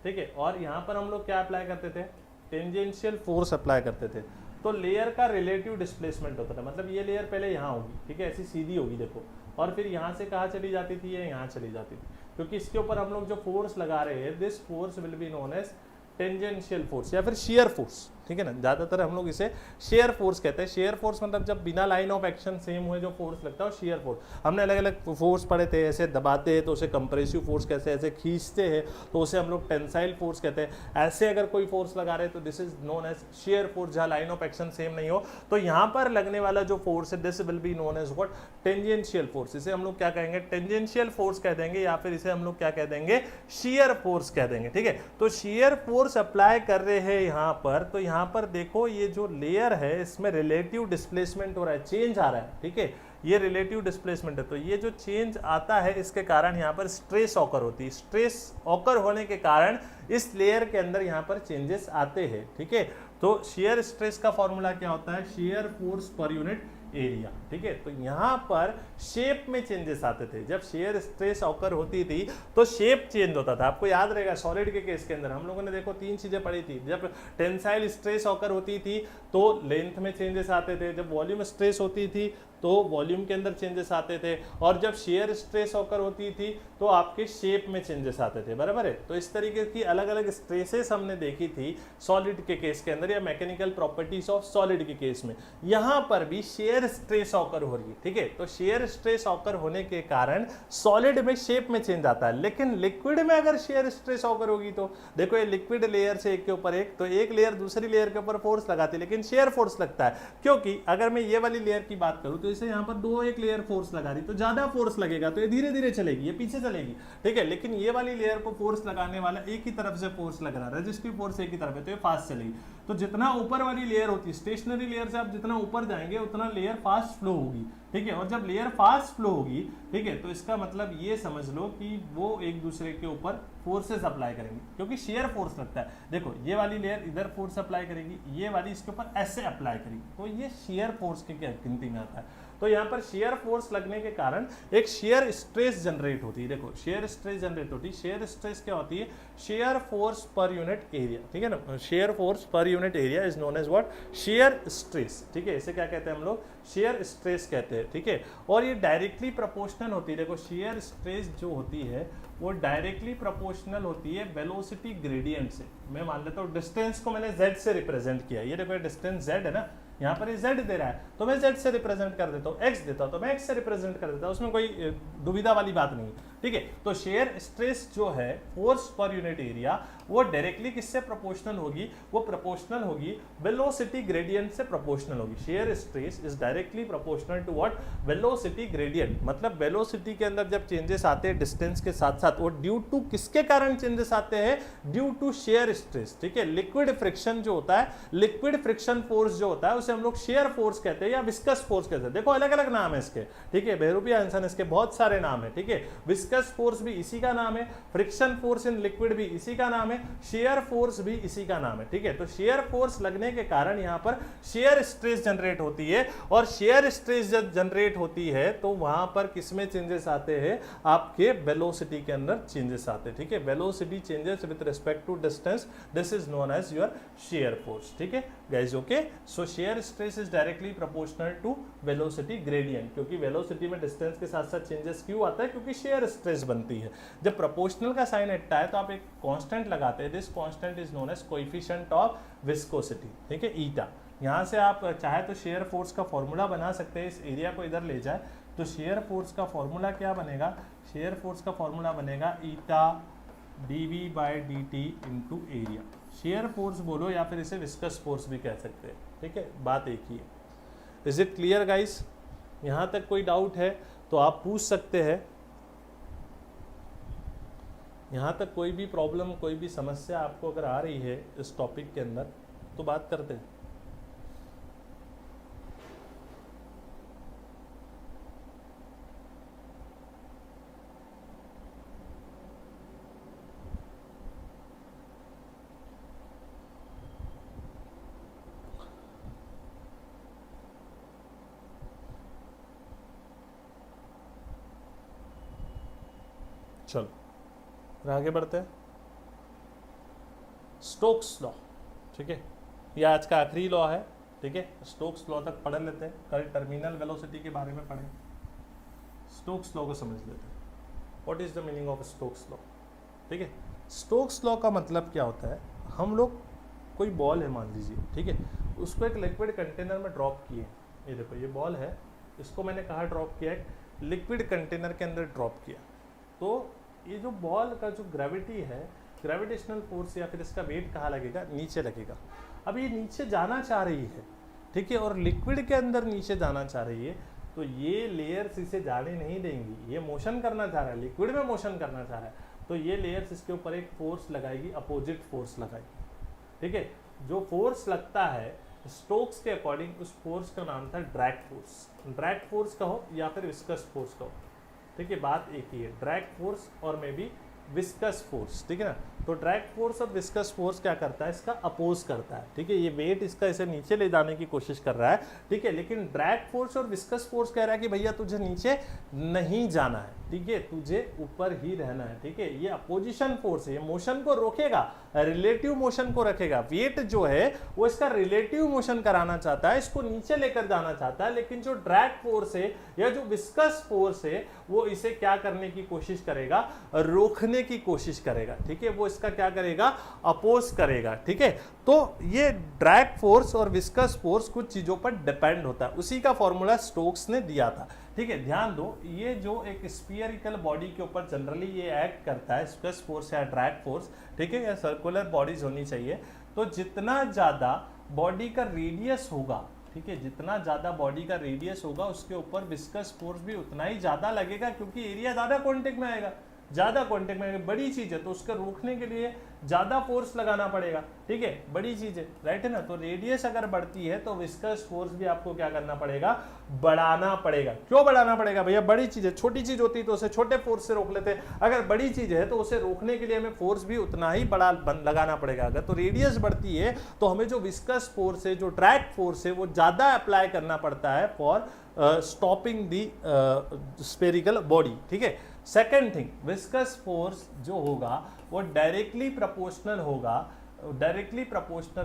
ठीक है, और यहाँ पर हम लोग क्या अप्लाई करते थे? टेंजेंशियल फोर्स अप्लाई करते थे, तो लेयर का रिलेटिव डिस्प्लेसमेंट होता था, मतलब ये लेयर पहले यहाँ होगी, ठीक है, ऐसी सीधी होगी देखो, और फिर यहाँ से कहाँ चली जाती थी? ये यहाँ चली जाती थी, क्योंकि इसके ऊपर हम लोग जो फोर्स लगा रहे हैं, this force will be known as tangential force या फिर शेयर फोर्स, ठीक है ना, ज़्यादातर हम लोग इसे शेयर फोर्स कहते हैं। शेयर फोर्स मतलब जब बिना लाइन ऑफ एक्शन सेम हुए जो फोर्स लगता है वो शेयर फोर्स। हमने अलग अलग फोर्स पढ़े थे, ऐसे दबाते हैं तो उसे कंप्रेसिव फोर्स कहते हैं, ऐसे खींचते हैं तो उसे हम लोग टेंसाइल फोर्स कहते हैं, ऐसे अगर कोई फोर्स लगा रहे हैं तो this is known as shear force, जहाँ लाइन ऑफ एक्शन सेम नहीं हो। तो यहाँ पर लगने वाला जो फोर्स है this will be known as what? Tangential force. इसे हम लोग क्या कहेंगे? टेंजेंशियल फोर्स कह देंगे, या फिर इसे हम लोग क्या कह देंगे? शेयर फोर्स कह देंगे, ठीक है। तो शेयर फोर्स अप्लाई कर रहे हैं यहाँ पर, तो यहाँ पर देखो ये जो लेयर है इसमें रिलेटिव डिस्प्लेसमेंट हो रहा है, चेंज आ रहा है, ठीक है, ये रिलेटिव डिस्प्लेसमेंट है। तो ये जो चेंज आता है इसके कारण यहाँ पर स्ट्रेस ऑकर होती है, स्ट्रेस ऑकर होने के कारण इस लेयर के अंदर यहाँ पर चेंजेस आते हैं, ठीक है। तो शेयर स्ट्रेस का फॉर्मूला क्या होता है? Shear force per unit area, ठीक है। तो यहाँ पर शेप में चेंजेस आते थे, जब शेयर स्ट्रेस ऑकर होती थी तो शेप चेंज होता था। आपको याद रहेगा सॉलिड के केस के अंदर हम लोगों ने देखो तीन चीजें पढ़ी थी, जब टेंसाइल स्ट्रेस ऑकर होती थी तो लेंथ में चेंजेस आते थे, जब वॉल्यूम स्ट्रेस होती थी तो वॉल्यूम के अंदर चेंजेस आते थे, और जब शेयर स्ट्रेस ऑकर होती थी तो आपके शेप में चेंजेस आते थे, बराबर है। तो इस तरीके की अलग अलग स्ट्रेसेस हमने देखी थी सॉलिड के केस के अंदर या मैकेनिकल प्रॉपर्टीज ऑफ सॉलिड के केस में। यहाँ पर भी शेयर स्ट्रेस ऑकर हो रही है, ठीक है। तो शेयर स्ट्रेस ऑकर होने के कारण सॉलिड में शेप में चेंज आता है, लेकिन लिक्विड में अगर शेयर स्ट्रेस ऑकर होगी तो देखो ये लिक्विड लेयर से एक के ऊपर एक, तो एक लेयर दूसरी लेयर के ऊपर फोर्स लगाती है लेकिन शेयर फोर्स लगता है, क्योंकि अगर मैं ये वाली लेयर की बात करूं तो इसे यहाँ पर दो एक लेयर फोर्स लगा रही तो ज्यादा फोर्स लगेगा, तो ये धीरे धीरे चलेगी, ये पीछे चलेगी, ठीक है। लेकिन ये वाली लेयर को फोर्स लगाने वाला एक ही तरफ से फोर्स लग रहा है, रेजिस्टिव फोर्स एक ही तरफ है, तो ये फास्ट चलेगी। तो जितना ऊपर वाली लेयर होती है, स्टेशनरी लेयर से आप जितना ऊपर जाएंगे उतना लेयर फास्ट फ्लो होगी, ठीक है। और जब लेयर फास्ट फ्लो होगी, ठीक है, तो इसका मतलब ये समझ लो कि वो एक दूसरे के ऊपर फोर्सेस अप्लाई करेंगे, क्योंकि शेयर फोर्स लगता है। देखो ये वाली लेयर इधर फोर्स अप्लाई करेगी, ये वाली इसके ऊपर ऐसे अप्लाई करेगी, तो ये शेयर फोर्स की गिनती में आता है। तो यहाँ पर शेयर फोर्स लगने के कारण एक शेयर स्ट्रेस जनरेट होती है। देखो शेयर स्ट्रेस जनरेट होती है, शेयर स्ट्रेस क्या होती है? Shear force per unit area, ठीक है ना। Shear force per unit area is known as what? Shear stress, ठीक है। इसे क्या कहते हैं हम लोग? शेयर स्ट्रेस कहते हैं, ठीक है। और ये डायरेक्टली प्रोपोर्शनल होती है। देखो शेयर स्ट्रेस जो होती है वो डायरेक्टली प्रोपोर्शनल होती है वेलोसिटी ग्रेडियंट से। मैं मान लेता हूँ डिस्टेंस को मैंने z से रिप्रेजेंट किया, ये देखो डिस्टेंस z है ना, यहाँ पर z दे रहा है तो मैं z से रिप्रेजेंट कर देता हूँ, x देता हूँ तो मैं x से रिप्रेजेंट कर देता हूँ, उसमें कोई दुविधा वाली बात नहीं, ठीक है। तो शेयर स्ट्रेस जो है फोर्स पर यूनिट एरिया वो डायरेक्टली किससे प्रोपोर्शनल होगी? वो प्रोपोर्शनल होगी वेलोसिटी ग्रेडियंट से प्रोपोर्शनल होगी। Shear stress is directly proportional to what? Velocity gradient. मतलब वेलोसिटी के अंदर जब चेंजेस आते हैं डिस्टेंस के साथ साथ, वो ड्यू टू किसके कारण चेंजेस आते हैं? ड्यू टू शेयर स्ट्रेस, ठीक है। लिक्विड फ्रिक्शन जो होता है, लिक्विड फ्रिक्शन फोर्स जो होता है उसे हम लोग शेयर फोर्स कहते हैं या विस्कस फोर्स कहते हैं। देखो अलग अलग नाम है इसके, ठीक है। बहरूपी आंसर इसके बहुत सारे नाम है, ठीक है। विस्कस विस्कस फोर्स भी इसी का नाम है, फ्रिक्शन फोर्स इन लिक्विड भी इसी का नाम है, शेयर फोर्स भी इसी का नाम है, ठीक है। तो शेयर फोर्स लगने के कारण यहाँ पर शेयर स्ट्रेस जनरेट होती है, और शेयर स्ट्रेस जब जनरेट होती है तो वहां पर किसमें चेंजेस आते हैं, आपके वेलोसिटी के अंदर चेंजेस आते हैं, ठीक है। Velocity changes with respect to distance, this is known as your shear force, ठीक है guys, okay. So shear stress is directly proportional to velocity gradient, क्योंकि वेलोसिटी में डिस्टेंस के साथ साथ चेंजेस क्यों आता है, क्योंकि शेयर स्ट्रेस बनती है। जब प्रोपोर्शनल का साइन हटता है तो आप एक कांस्टेंट लगाते हैं, this constant is known as coefficient of viscosity, ठीक है, ईटा। यहाँ से आप चाहे तो शेयर फोर्स का फॉर्मूला बना सकते हैं, इस एरिया को इधर ले जाए तो शेयर फोर्स का फॉर्मूला क्या बनेगा, शेयर फोर्स का फॉर्मूला बनेगा ईटा dv by dt into area. Shear force बोलो या फिर इसे विस्कस फोर्स भी कह सकते हैं, ठीक है, बात एक ही है। Is it clear guys? यहाँ तक कोई डाउट है तो आप पूछ सकते हैं। यहाँ तक कोई भी प्रॉब्लम, कोई भी समस्या आपको अगर आ रही है इस टॉपिक के अंदर तो बात करते हैं। चलो आगे बढ़ते हैं। स्टोक्स लॉ, ठीक है, ये आज का आखिरी लॉ है, ठीक है। स्टोक्स लॉ तक पढ़ लेते हैं, कल टर्मिनल वेलोसिटी के बारे में पढ़ें, स्टोक्स लॉ को समझ लेते हैं। What is the meaning of Stokes law, ठीक है। स्टोक्स लॉ का मतलब क्या होता है, हम लोग कोई बॉल है मान लीजिए, ठीक है, उसको एक लिक्विड कंटेनर में ड्रॉप किए, ये देखो ये बॉल है, इसको मैंने कहाँ ड्रॉप किया है, लिक्विड कंटेनर के अंदर ड्रॉप किया। तो ये जो बॉल का जो ग्रेविटी है, ग्रेविटेशनल फोर्स या फिर इसका वेट कहाँ लगेगा, नीचे लगेगा। अब ये नीचे जाना चाह रही है, ठीक है, और लिक्विड के अंदर नीचे जाना चाह रही है, तो ये लेयर्स इसे जाने नहीं देंगी। ये मोशन करना चाह रहा है, लिक्विड में मोशन करना चाह रहा है, तो ये लेयर्स इसके ऊपर एक फोर्स लगाएगी, अपोजिट फोर्स लगाएगी, ठीक है। जो फोर्स लगता है स्टोक्स के अकॉर्डिंग, उस फोर्स का नाम था ड्रैग फोर्स। ड्रैग फोर्स कहो या फिर विस्कस फोर्स कहो, ठीक है, बात एक ही है, ड्रैग फोर्स और मे बी विस्कस फोर्स, ठीक है ना। तो ड्रैग फोर्स और विस्कस फोर्स क्या करता है, इसका अपोज करता है, ठीक है। ये वेट इसका इसे नीचे ले जाने की कोशिश कर रहा है, ठीक है, लेकिन ड्रैग फोर्स और विस्कस फोर्स कह रहा है कि भैया तुझे नीचे नहीं जाना है, ठीक है, तुझे ऊपर ही रहना है, ठीक है। ये अपोजिशन फोर्स है, ये मोशन को रोकेगा, रिलेटिव मोशन को रखेगा। वेट जो है वो इसका रिलेटिव मोशन कराना चाहता है, इसको नीचे लेकर जाना चाहता है, लेकिन जो ड्रैग फोर्स है या जो विस्कस फोर्स है वो इसे क्या करने की कोशिश करेगा, रोकने की कोशिश करेगा, ठीक है, वो इसका क्या करेगा, अपोज करेगा, ठीक है। तो ये ड्रैग फोर्स और विस्कस फोर्स कुछ चीजों पर डिपेंड होता है, उसी का फॉर्मूला स्टोक्स ने दिया था, ठीक है। ध्यान दो, ये जो एक स्फीयरिकल बॉडी के ऊपर जनरली ये एक्ट करता है, विस्कस फोर्स या ड्रैग फोर्स, ठीक है, या सर्कुलर बॉडीज होनी चाहिए। तो जितना ज्यादा बॉडी का रेडियस होगा, ठीक है, जितना ज्यादा बॉडी का रेडियस होगा उसके ऊपर विस्कस फोर्स भी उतना ही ज्यादा लगेगा, क्योंकि एरिया ज्यादा कांटेक्ट में आएगा, ज्यादा कांटेक्ट में आएगा, बड़ी चीज है तो उसको रोकने के लिए ज्यादा फोर्स लगाना पड़ेगा, ठीक है, बड़ी चीज है, राइट है ना। तो रेडियस अगर बढ़ती है तो विस्कस फोर्स भी आपको क्या करना पड़ेगा, बढ़ाना पड़ेगा। क्यों बढ़ाना पड़ेगा भैया, बड़ी चीज है, छोटी चीज होती तो उसे छोटे फोर्स से रोक लेते, अगर बड़ी चीज है तो उसे रोकने के लिए हमें फोर्स भी उतना ही बड़ा लगाना पड़ेगा। अगर तो रेडियस बढ़ती है तो हमें जो विस्कस फोर्स है, जो ड्रैग फोर्स है, वो ज्यादा अप्लाई करना पड़ता है for stopping the spherical body, ठीक है। सेकेंड थिंग, विस्कस फोर्स जो होगा वो डायरेक्टली प्रोपोर्शनल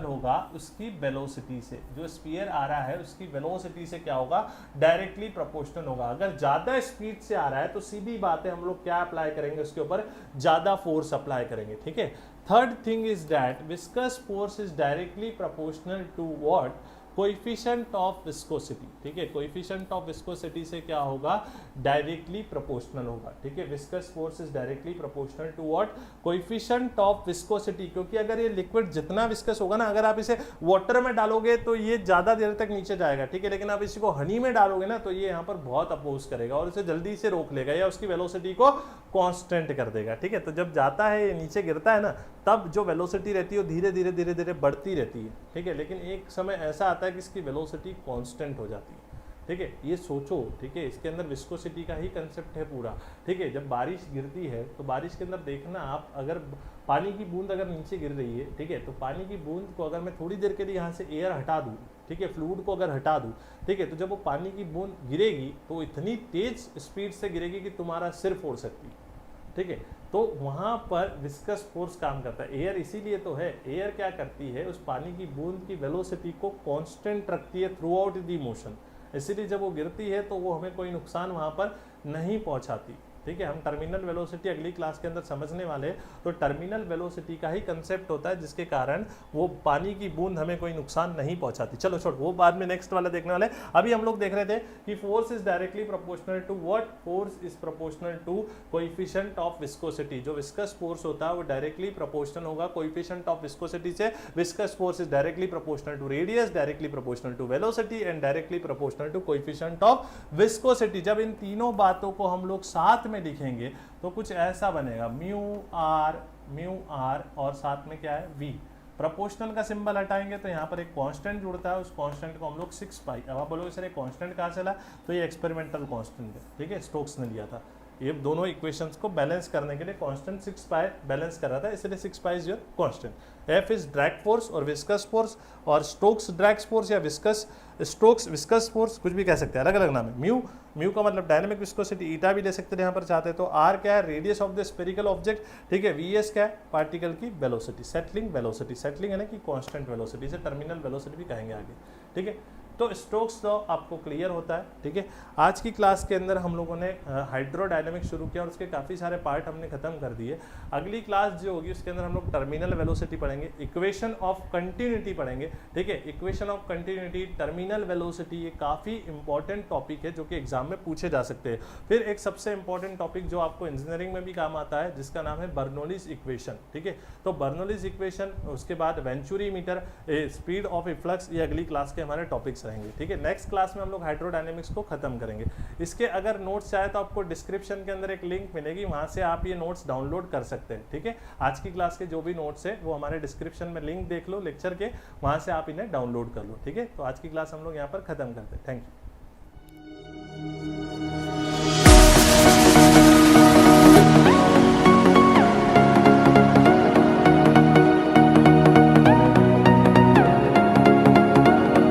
होगा उसकी वेलोसिटी से। जो स्फीयर आ रहा है उसकी वेलोसिटी से क्या होगा, डायरेक्टली प्रोपोर्शनल होगा। अगर ज्यादा स्पीड से आ रहा है तो सीधी बात है, हम लोग क्या अप्लाई करेंगे, उसके ऊपर ज्यादा फोर्स अप्लाई करेंगे, ठीक है। Third thing is that viscous force is directly proportional to what, coefficient of viscosity, ठीक है। कोएफिशिएंट ऑफ विस्कोसिटी से क्या होगा, डायरेक्टली प्रोपोर्शनल होगा, ठीक है। Viscous force is directly proportional to what, coefficient of viscosity. क्योंकि अगर ये लिक्विड जितना विस्कस होगा ना, अगर आप इसे वाटर में डालोगे तो ये ज्यादा देर तक नीचे जाएगा, ठीक है, लेकिन आप इसी को हनी में डालोगे ना तो ये यहाँ पर बहुत अपोज करेगा और इसे जल्दी से रोक लेगा या उसकी वेलोसिटी को कांस्टेंट कर देगा, ठीक है। तो जब जाता है ये नीचे गिरता है ना, तब जो वेलोसिटी रहती है वो धीरे धीरे बढ़ती रहती है, ठीक है, लेकिन एक समय ऐसा आता है कि इसकी वेलोसिटी कांस्टेंट हो जाती है, ठीक है, ये सोचो, ठीक है, इसके अंदर विस्कोसिटी का ही कंसेप्ट है पूरा, ठीक है। जब बारिश गिरती है तो बारिश के अंदर देखना आप, अगर पानी की बूंद अगर नीचे गिर रही है, ठीक है, तो पानी की बूंद को अगर मैं थोड़ी देर के लिए यहाँ से एयर हटा दूँ, ठीक है, फ्लूइड को अगर हटा दूँ, ठीक है, तो जब वो पानी की बूंद गिरेगी तो इतनी तेज स्पीड से गिरेगी कि तुम्हारा सिर फोड़ सकती, ठीक है। तो वहाँ पर विस्कस फोर्स काम करता है। एयर इसीलिए तो है, एयर क्या करती है, उस पानी की बूंद की वेलोसिटी को कांस्टेंट रखती है थ्रू आउट द मोशन, इसीलिए जब वो गिरती है तो वो हमें कोई नुकसान वहाँ पर नहीं पहुँचाती, ठीक है। हम टर्मिनल वेलोसिटी अगली क्लास के अंदर समझने वाले, तो टर्मिनल वेलोसिटी का ही कंसेप्ट होता है जिसके कारण वो पानी की बूंद हमें कोई नुकसान नहीं पहुंचाती। चलो छोड़, वो बाद में नेक्स्ट वाला देखने वाले। अभी हम लोग देख रहे थे कि force is directly proportional to what, force is proportional to coefficient of viscosity. जो विस्कस फोर्स होता है वो डायरेक्टली प्रोपोर्शनल होगा कोएफिशिएंट ऑफ विस्कोसिटी से। Viscous force is directly proportional to radius, directly proportional to velocity and directly proportional to coefficient of viscosity. जब इन तीनों बातों को हम लोग साथ में लिखेंगे तो कुछ ऐसा बनेगा, म्यू आर और साथ में क्या है, वी। प्रोपोर्शनल का सिंबल हटाएंगे तो यहाँ पर एक कांस्टेंट जुड़ता है, उस कांस्टेंट को हम लोग 6 पाई। अब आप बोलोगे सर ये कांस्टेंट कहाँ चला, तो ये एक्सपेरिमेंटल कांस्टेंट है, ठीक है, स्टोक्स ने लिया था। ये दोनों इक्वेशंस को बैलेंस करने के लिए कांस्टेंट 6 पाई बैलेंस कर रहा था, इसलिए 6 pi is your constant. F is drag force और विस्कस फोर्स, और स्टोक्स ड्रैग फोर्स या स्टोक्स विस्कस फोर्स, कुछ भी कह सकते हैं, अलग अलग नाम है। म्यू का मतलब डायनेमिक विस्कोसिटी, ईटा भी ले सकते हैं यहाँ पर चाहते हैं तो। आर क्या है, radius of the spherical object, ठीक है। वी एस क्या है, पार्टिकल की वेलोसिटी, सेटलिंग वेलोसिटी, सेटलिंग है ना कि कांस्टेंट वेलोसिटी, इसे टर्मिनल वेलोसिटी भी कहेंगे आगे, ठीक है। तो स्टोक्स लॉ आपको क्लियर होता है, ठीक है। आज की क्लास के अंदर हम लोगों ने हाइड्रोडायनेमिक्स शुरू किया और उसके काफ़ी सारे पार्ट हमने खत्म कर दिए। अगली क्लास जो होगी उसके अंदर हम लोग टर्मिनल वेलोसिटी पढ़ेंगे, इक्वेशन ऑफ कंटिन्यूटी पढ़ेंगे, ठीक है। Equation of continuity, terminal velocity, ये काफ़ी इंपॉर्टेंट टॉपिक है जो कि एग्जाम में पूछे जा सकते हैं। फिर एक सबसे इंपॉर्टेंट टॉपिक जो आपको इंजीनियरिंग में भी काम आता है जिसका नाम है बर्नौलीज इक्वेशन, ठीक है। तो बर्नौलीज इक्वेशन, उसके बाद venturi meter, speed of efflux, ये अगली क्लास के हमारे टॉपिक्स रहेंगे, ठीक है। नेक्स्ट क्लास में हम लोग हाइड्रोडायनेमिक्स को खत्म करेंगे। इसके अगर नोट्स चाहे तो आपको डिस्क्रिप्शन के अंदर एक लिंक मिलेगी, वहां से आप ये नोट्स डाउनलोड कर सकते हैं, ठीक है। आज की क्लास के जो भी नोट्स है वो हमारे डिस्क्रिप्शन में लिंक देख लो लेक्चर के, वहां से आप इन्हें डाउनलोड कर लो, ठीक है। तो आज की क्लास हम लोग यहाँ पर खत्म करते हैं। Thank you.